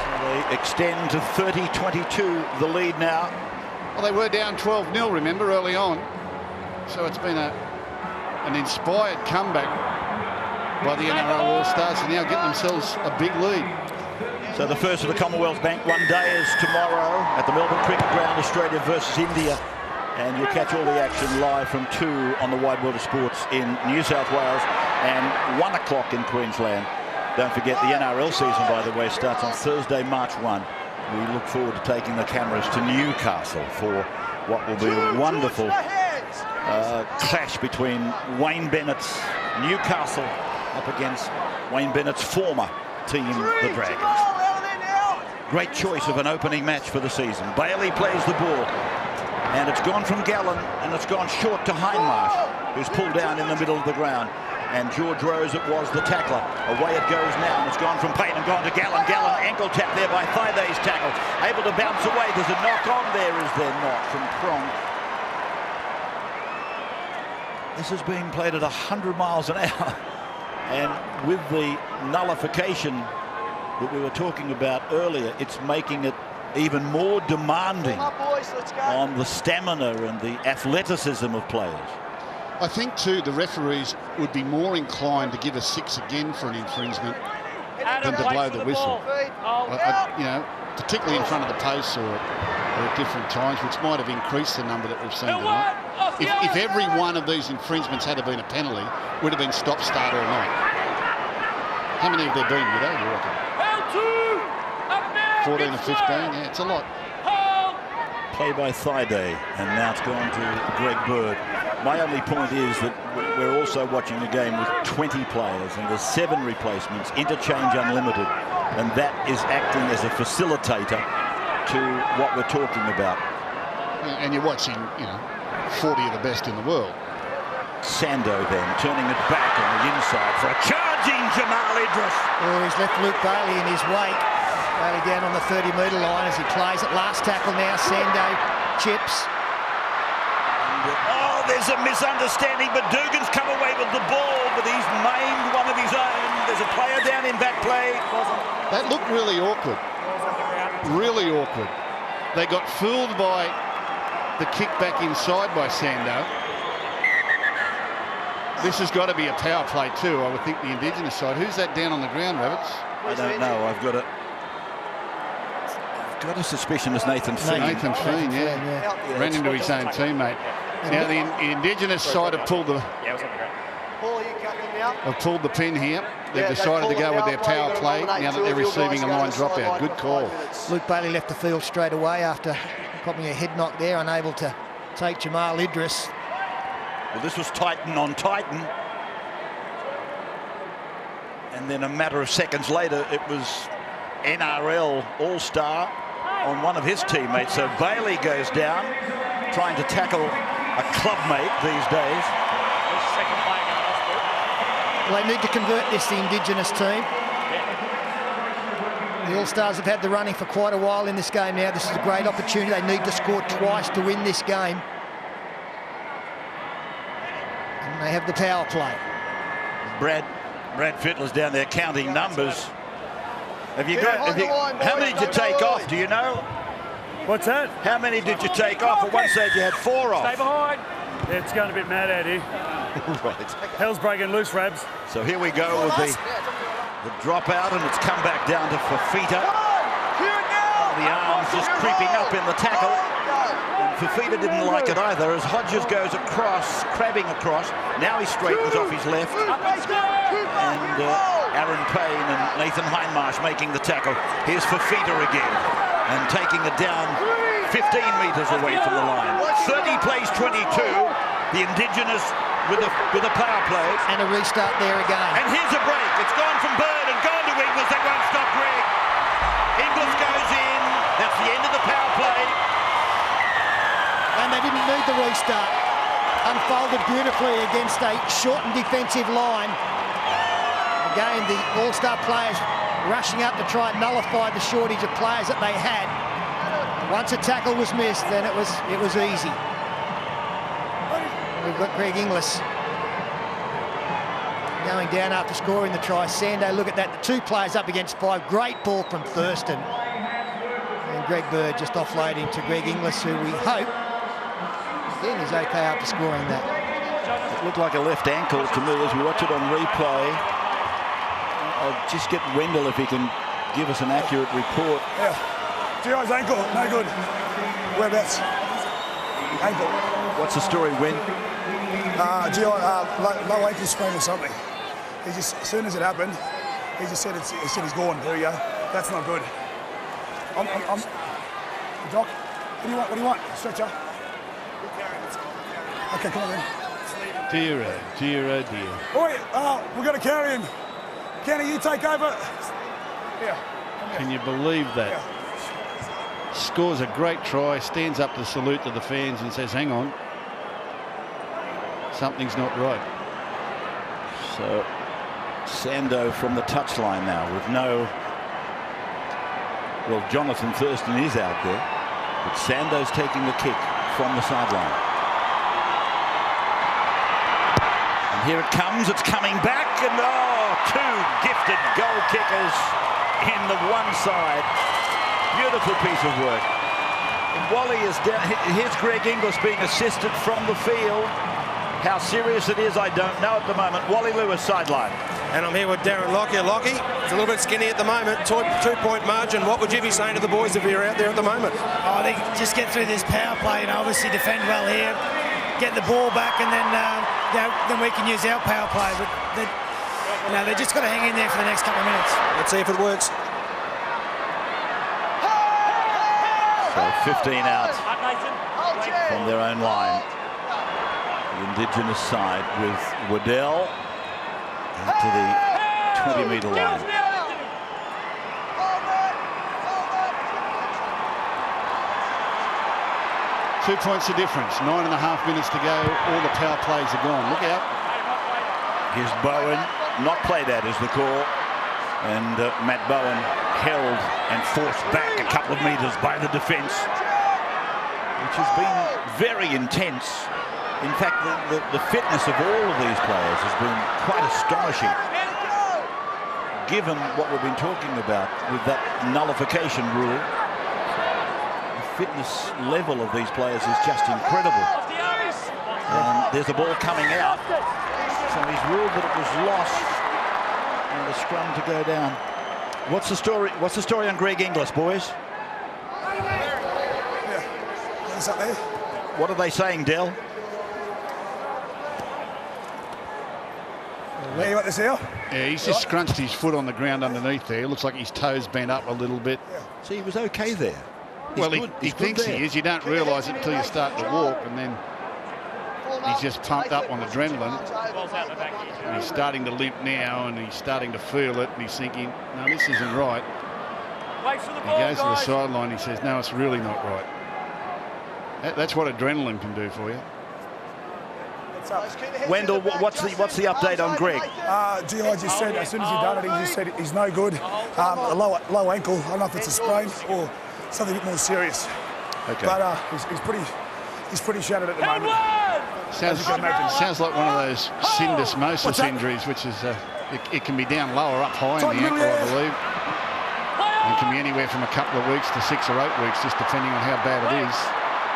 So they extend to 30-22, the lead now. Well, they were down 12-0, remember, early on. So it's been an inspired comeback by the NRL All Stars to now get themselves a big lead. So the first of the Commonwealth Bank one day is tomorrow at the Melbourne Cricket Ground, Australia versus India. And you'll catch all the action live from 2 on the Wide World of Sports in New South Wales and 1 o'clock in Queensland. Don't forget the NRL season, by the way, starts on Thursday, March 1. We look forward to taking the cameras to Newcastle for what will be a wonderful clash between Wayne Bennett's Newcastle up against Wayne Bennett's former team, the Dragons. Great choice of an opening match for the season. Bailey plays the ball. And it's gone from Gallen, and it's gone short to Hindmarsh, who's pulled down in the middle of the ground. And George Rose, it was the tackler. Away it goes now, and it's gone from Payne and gone to Gallen. Gallen ankle tap there by Thaide's tackle. Able to bounce away. There's a knock on there, is there not, from Cronk. This is being played at 100 miles an hour. And with the nullification that we were talking about earlier, it's making it even more demanding on the stamina and the athleticism of players. I think, too, the referees would be more inclined to give a 6 again for an infringement than to blow the whistle. You know, particularly in front of the posts or at different times, which might have increased the number that we've seen tonight. If every one of these infringements had been a penalty, would have been stop-start all night. How many have there been, you reckon? 14 or 15, yeah, it's a lot. Play by Thaide, and now it's gone to Greg Bird. My only point is that we're also watching a game with 20 players, and there's 7 replacements, interchange unlimited, and that is acting as a facilitator to what we're talking about. And you're watching, you know, 40 of the best in the world. Sando then turning it back on the inside for a charging Jamal Idris. Oh, he's left Luke Bailey in his wake. Bailey down on the 30-metre line as he plays it. Last tackle now, Sando chips. Oh, there's a misunderstanding, but Dugan's come away with the ball, but he's maimed one of his own. There's a player down in back play. That looked really awkward. Really awkward. They got fooled by the kick back inside by Sando. This has got to be a power play too, I would think, the Indigenous side. Who's that down on the ground, Rabbits? I don't know. I've got it. got a suspicion it's Nathan Feen. Nathan Feen, yeah. Ran into his own teammate. Now the Indigenous side have pulled the pin here. They've decided to go with their power play now that they're receiving a line dropout. Good call. Luke Bailey left the field straight away after popping a head knock there, unable to take Jamal Idris. Well, this was Titan on Titan. And then a matter of seconds later, it was NRL All Star on one of his teammates. So Bailey goes down, trying to tackle a clubmate these days. Well, they need to convert this, the Indigenous team. The All Stars have had the running for quite a while in this game now. This is a great opportunity. They need to score twice to win this game. And they have the power play. Brad Fittler's down there counting numbers. Have you got? How many did you take off? Do you know? What's that? How many did you take off? At one stage you had 4 off. Stay behind. Yeah, it's going a bit mad out here. Right. Hell's breaking loose, Rabs. So here we go with the dropout, and it's come back down to Fafita. The arms just creeping up in the tackle. And Fafita didn't like it either as Hodges goes across, crabbing across. Now he straightens off his left. And Aaron Payne and Nathan Hindmarsh making the tackle. Here's Fafita again and taking it down 15 metres away from the line. 30 plays 22. The Indigenous with a power play. And a restart there again. And here's a break. It's gone from Bird and gone to Inglis. They won't stop Greg. Inglis goes in. That's the end of the power play. And they didn't need the restart. Unfolded beautifully against a shortened defensive line. Again, the All-Star players rushing up to try and nullify the shortage of players that they had. Once a tackle was missed, then it was easy. We've got Greg Inglis going down after scoring the try. Sando, look at that. The 2 players up against 5. Great ball from Thurston. And Greg Bird just offloading to Greg Inglis, who we hope, again, is okay after scoring that. It looked like a left ankle to me as we watch it on replay. I'll just get Wendell if he can give us an accurate report. Yeah. Gio's ankle, no good. Whereabouts? Ankle. What's the story, Wen? Gio, low ankle sprain or something. He just, as soon as it happened, he just said he's gone. There we go. That's not good. Doc, what do you want? Stretcher. Okay, come on then. Dear, oh dear. Oi, we're going to carry him. Kenny, you take over. Yeah. Can you believe that? Yeah. Scores a great try, stands up to salute to the fans and says, hang on, something's not right. So Sando from the touchline now with no, well, Jonathan Thurston is out there, but Sando's taking the kick from the sideline. And here it comes, it's coming back, and 2 gifted goal kickers in the one side. Beautiful piece of work. And Wally is down. Here's Greg Inglis being assisted from the field. How serious it is, I don't know at the moment. Wally Lewis, sideline. And I'm here with Darren Lockie. Lockie, it's a little bit skinny at the moment. 2-point margin. What would you be saying to the boys if you're out there at the moment? I think just get through this power play and obviously defend well here. Get the ball back, and then we can use our power play. But they just got to hang in there for the next couple of minutes. Let's see if it works. So 15 out from their own line. The Indigenous side with Waddell to the 20-metre line. Two points of difference. 9.5 minutes to go. All the power plays are gone. Look out. Here's Bowen. Not played at is the call. And Matt Bowen held and forced back a couple of metres by the defence, which has been very intense. In fact, the fitness of all of these players has been quite astonishing, given what we've been talking about with that nullification rule. The fitness level of these players is just incredible. And there's a ball coming out, so he's ruled that it was lost. And the scrum to go down. What's the story? What's the story on Greg Inglis, boys? It's up there. What are they saying, Del? There, you want this here? Yeah, he's just scrunched his foot on the ground underneath there. It looks like his toes bent up a little bit. See, he was okay there. Well, he thinks he is. You don't realise it until you start to walk, and then he's just pumped up on adrenaline. And he's starting to limp now, and he's starting to feel it, and he's thinking, no, this isn't right. He goes to the sideline, he says, no, it's really not right. That's what adrenaline can do for you. Wendell, what's the update on Greg? GI just said as soon as he done it, he just said he's no good. A low ankle. I don't know if it's a sprain or something a bit more serious. Okay. But he's pretty shattered at the moment. Sounds like one of those syndesmosis injuries, which is it can be down low or up high in the ankle, I believe. And can be anywhere from a couple of weeks to 6 or 8 weeks, just depending on how bad it is.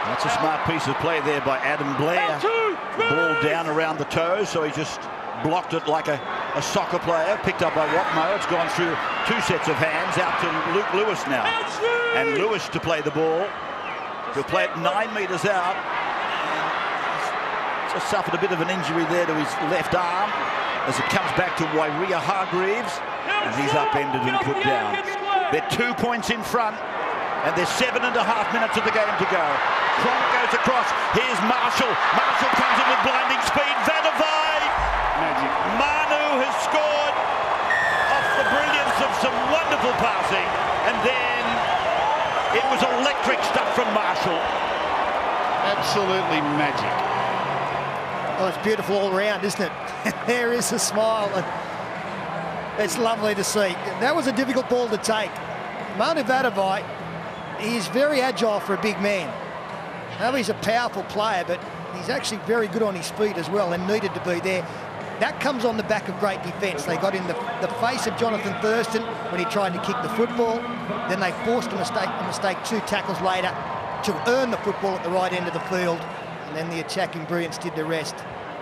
That's a smart piece of play there by Adam Blair. The ball down around the toes, so he just blocked it like a soccer player. Picked up by Watmo. It's gone through 2 sets of hands out to Luke Lewis now. And Lewis to play the ball. He'll play it 9 metres out. He's just suffered a bit of an injury there to his left arm as it comes back to Wairia Hargreaves. And he's upended and put down. They're 2 points in front. And there's 7.5 minutes of the game to go. Cronk goes across. Here's Marshall. Marshall comes in with blinding speed. Vadavai. Magic. Manu has scored off the brilliance of some wonderful passing. And then it was electric stuff from Marshall. Absolutely magic. Oh, it's beautiful all round, isn't it? There is a smile. And it's lovely to see. That was a difficult ball to take. Manu Vadavai, he's very agile for a big man. Now he's a powerful player, but he's actually very good on his feet as well and needed to be there. That comes on the back of great defence. They got in the face of Jonathan Thurston when he tried to kick the football. Then they forced a mistake 2 tackles later to earn the football at the right end of the field. And then the attacking brilliance did the rest.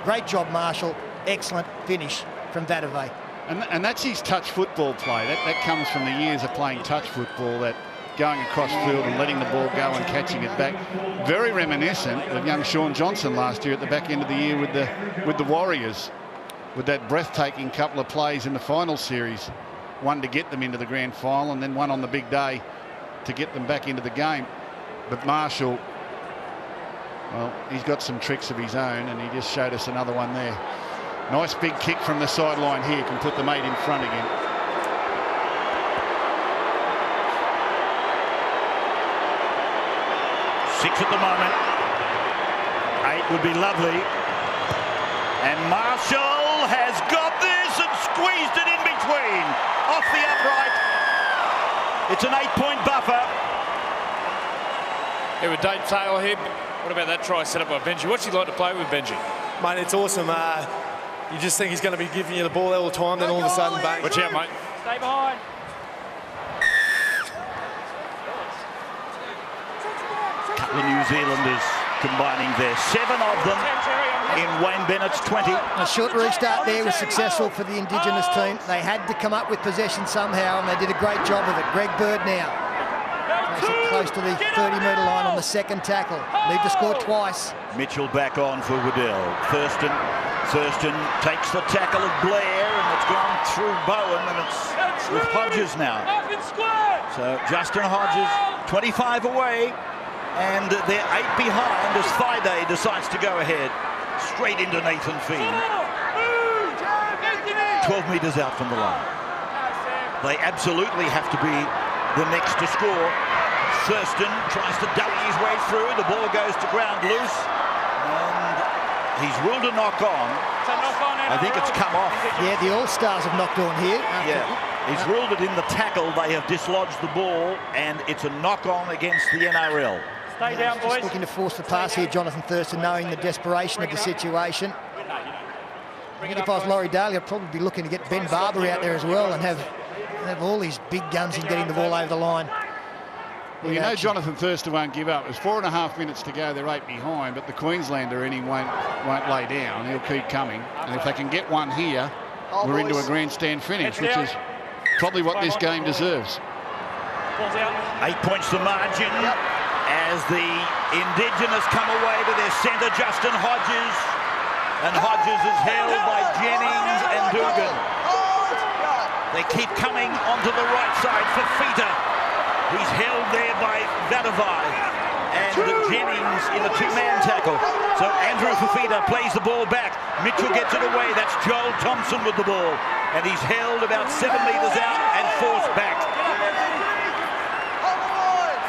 Great job, Marshall. Excellent finish from Vadavai. And that's his touch football play. That comes from the years of playing touch football, that going across field and letting the ball go and catching it back. Very reminiscent of young Sean Johnson last year at the back end of the year with the Warriors, with that breathtaking couple of plays in the final series. One to get them into the grand final and then one on the big day to get them back into the game. But Marshall, well, he's got some tricks of his own, and he just showed us another one there. Nice big kick from the sideline here, can put the mate in front again. Six at the moment. 8 would be lovely. And Marshall has got this and squeezed it in between. Off the upright. It's an 8-point buffer. Yeah, with Dave Taylor here. What about that try set up by Benji? What's he like to play with, Benji? Mate, it's awesome. You just think he's going to be giving you the ball all the time, then all of a sudden, bang. Watch out, mate. Stay behind. Couple of New Zealanders combining there. 7 of them in Wayne Bennett's 20. A short restart there was successful for the Indigenous team. They had to come up with possession somehow, and they did a great job of it. Greg Bird now. Makes it close to the 30-metre line on the second tackle. Need to score twice. Mitchell back on for Waddell. Thurston takes the tackle of Blair, and it's gone through Bowen, and it's with Hodges now. So Justin Hodges, 25 away, and they're 8 behind as Friday decides to go ahead. Straight into Nathan Fiend. 12 metres out from the line. They absolutely have to be the next to score. Thurston tries to dummy his way through. The ball goes to ground loose. And he's ruled a knock on. I think it's come off. Yeah, the All Stars have knocked on here. He's ruled it in the tackle. They have dislodged the ball, and it's a knock on against the NRL. Stay down, boys. Just looking to force the pass here, Jonathan Thurston, knowing the desperation of the situation. I think if I was Laurie Daly, I'd probably be looking to get Ben Barber out there as well and have all these big guns in getting the ball over the line. Well, you know Jonathan Thurston won't give up. There's 4.5 minutes to go. They're 8 behind, but the Queenslander in him won't lay down. He'll keep coming. And if they can get one here, we're into a grandstand finish, which is probably what this game deserves. 8 points the margin. as the Indigenous come away to their centre, Justin Hodges. And Hodges is held by Jennings and Dugan. They keep coming onto the right side for Fafita. He's held there by Vatavai. And Jennings in a two-man tackle. So Andrew Fafita plays the ball back. Mitchell gets it away. That's Joel Thompson with the ball. And he's held about 7 metres out and forced back.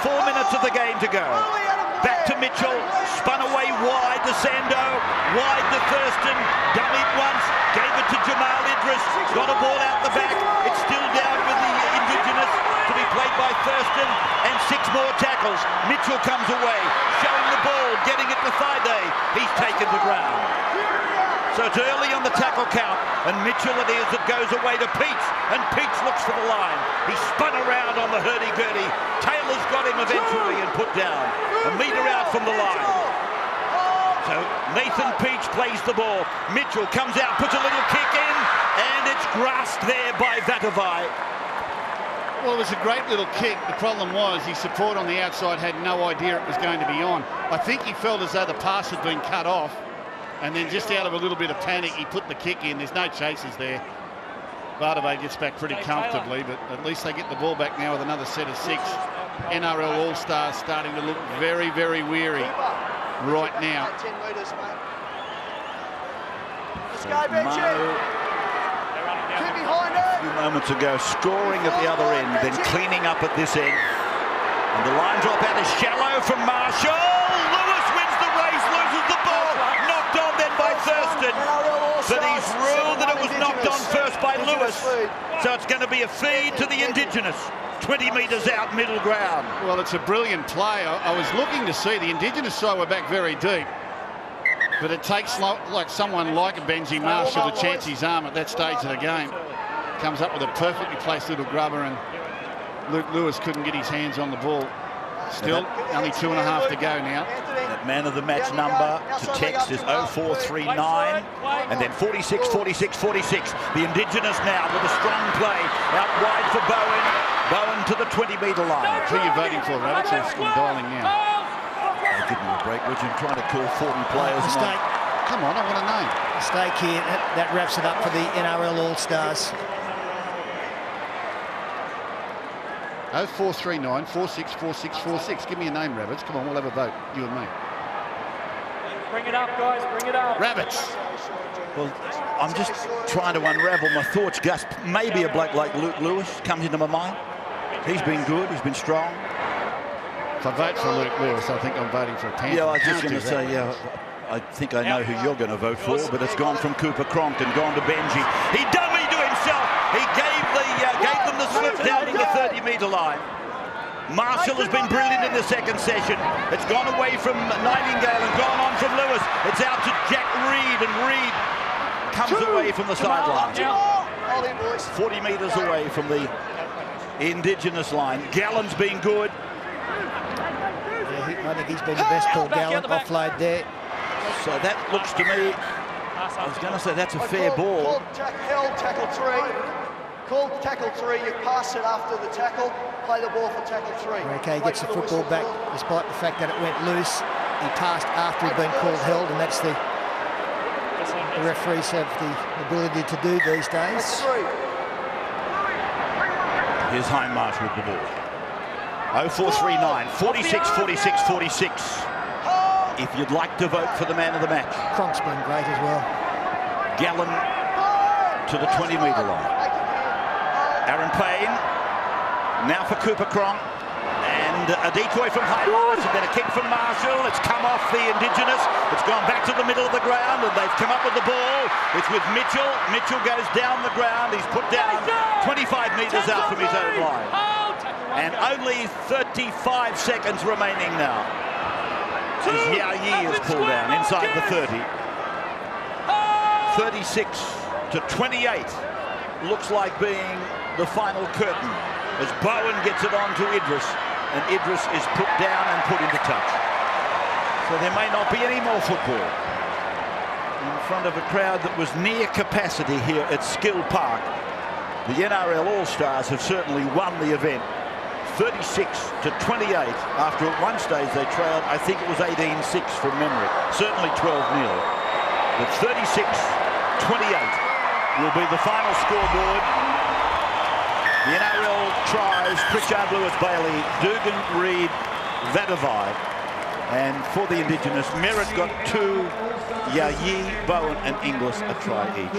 4 minutes of the game to go. Back to Mitchell, spun away wide to Sando, wide to Thurston, dummied once, gave it to Jamal Idris, got a ball out the back, it's still down with the Indigenous to be played by Thurston, and 6 more tackles. Mitchell comes away, showing the ball, getting it to Thaiday, he's taken the ground. So it's early on the tackle count, and Mitchell it is that goes away to Peach, and Peach looks for the line. He spun around on the hurdy-gurdy. Taylor's got him eventually and put down. A metre out from the line. So Nathan Peach plays the ball. Mitchell comes out, puts a little kick in, and it's grasped there by Vatavai. Well, it was a great little kick. The problem was his support on the outside had no idea it was going to be on. I think he felt as though the pass had been cut off. And then just out of a little bit of panic, he put the kick in. There's no chasers there. Vatavai gets back pretty comfortably, but at least they get the ball back now with another set of 6. NRL All Stars starting to look very, very weary right now. So Mo, a few moments ago, scoring at the other end, then cleaning up at this end. And the line drop out is shallow from Marshall. Lewis wins the race, loses the ball. Knocked on then by Thurston. But he's ruled that it was knocked on first by Lewis. So it's going to be a feed to the Indigenous. 20 metres out, middle ground. Well, it's a brilliant play. I was looking to see the Indigenous side were back very deep. But it takes like someone like a Benji Marshall to chance his arm at that stage of the game. Comes up with a perfectly placed little grubber, and Luke Lewis couldn't get his hands on the ball. Still, only 2.5 to go now. That man of the match number to text is 0439, and then 46, 46, 46. The Indigenous now with a strong play out wide for Bowen. Bowen to the 20-metre line. Who are you voting for, Rabbits? I'm dialing now. I'll give me a break, Richard. I'm trying to call 40 players. Mistake. Come on, I want a name. Mistake here. That wraps it up for the NRL All Stars. 0439 46 46 46. Give me a name, Rabbits. Come on, we'll have a vote, you and me. Bring it up, guys. Bring it up. Rabbits. Well, I'm just trying to unravel my thoughts, Gus. Maybe a bloke like Luke Lewis comes into my mind. He's been good. He's been strong. If I vote for Luke Lewis, I think I'm voting for a Panther. Yeah, I was just going to say, yeah, I think I know who you're going to vote for, but it's gone from Cooper Cronk and gone to Benji. He dummied to himself. He gave them the slip down to the 30-metre line. Marshall has been brilliant in the second session. It's gone away from Nightingale and gone on from Lewis. It's out to Jack Reed, and Reed comes away from the sideline. 40 metres away from the Indigenous line. Gallen's been good. Yeah, I think he's been the best. Paul Gallen offload there. So that looks to me, I was going to say that's a fair ball. Held tackle 3. Called tackle 3. You pass it after the tackle. Play the ball for tackle 3. Okay, he gets the football back despite the fact that it went loose. He passed after he'd been called held, and that's the referees have the ability to do these days. Here's Hindmarsh with the ball. 0439 46 46 46. If you'd like to vote for the man of the match. Cronk's been great as well. Gallen to the 20-metre line. Aaron Payne, now for Cooper Cronk, and a decoy from Hindmarsh, and then a kick from Marshall. It's come off the Indigenous. It's gone back to the middle of the ground, and they've come up with the ball. It's with Mitchell. Mitchell goes down the ground. He's put down 25 metres out from his own line. And only 35 seconds remaining now. As Yao Yi is pulled down inside the 30. 36 to 28 looks like being the final curtain as Bowen gets it on to Idris, and Idris is put down and put into touch. So there may not be any more football in front of a crowd that was near capacity here at Skill Park. The NRL All Stars have certainly won the event 36-28 after at one stage they trailed, I think it was 18-6 from Meritt, certainly 12-0. But 36-28 will be the final scoreboard. The NRL tries Pritchard, Lewis, Bailey, Dugan, Reid, Vadavai. And for the Indigenous, Meritt got 2, Yayi, Bowen and Inglis a try each.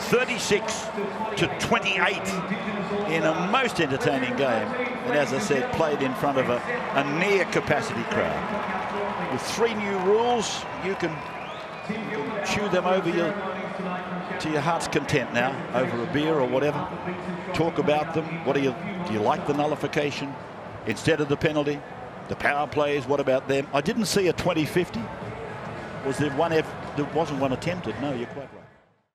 36-28 in a most entertaining game. And as I said, played in front of a near capacity crowd. With 3 new rules, you can chew them over to your heart's content now, over a beer or whatever. Talk about them. Do you like the nullification instead of the penalty? The power plays, what about them? I didn't see a 20-50. Was there one? There wasn't one attempted. No, you're quite right.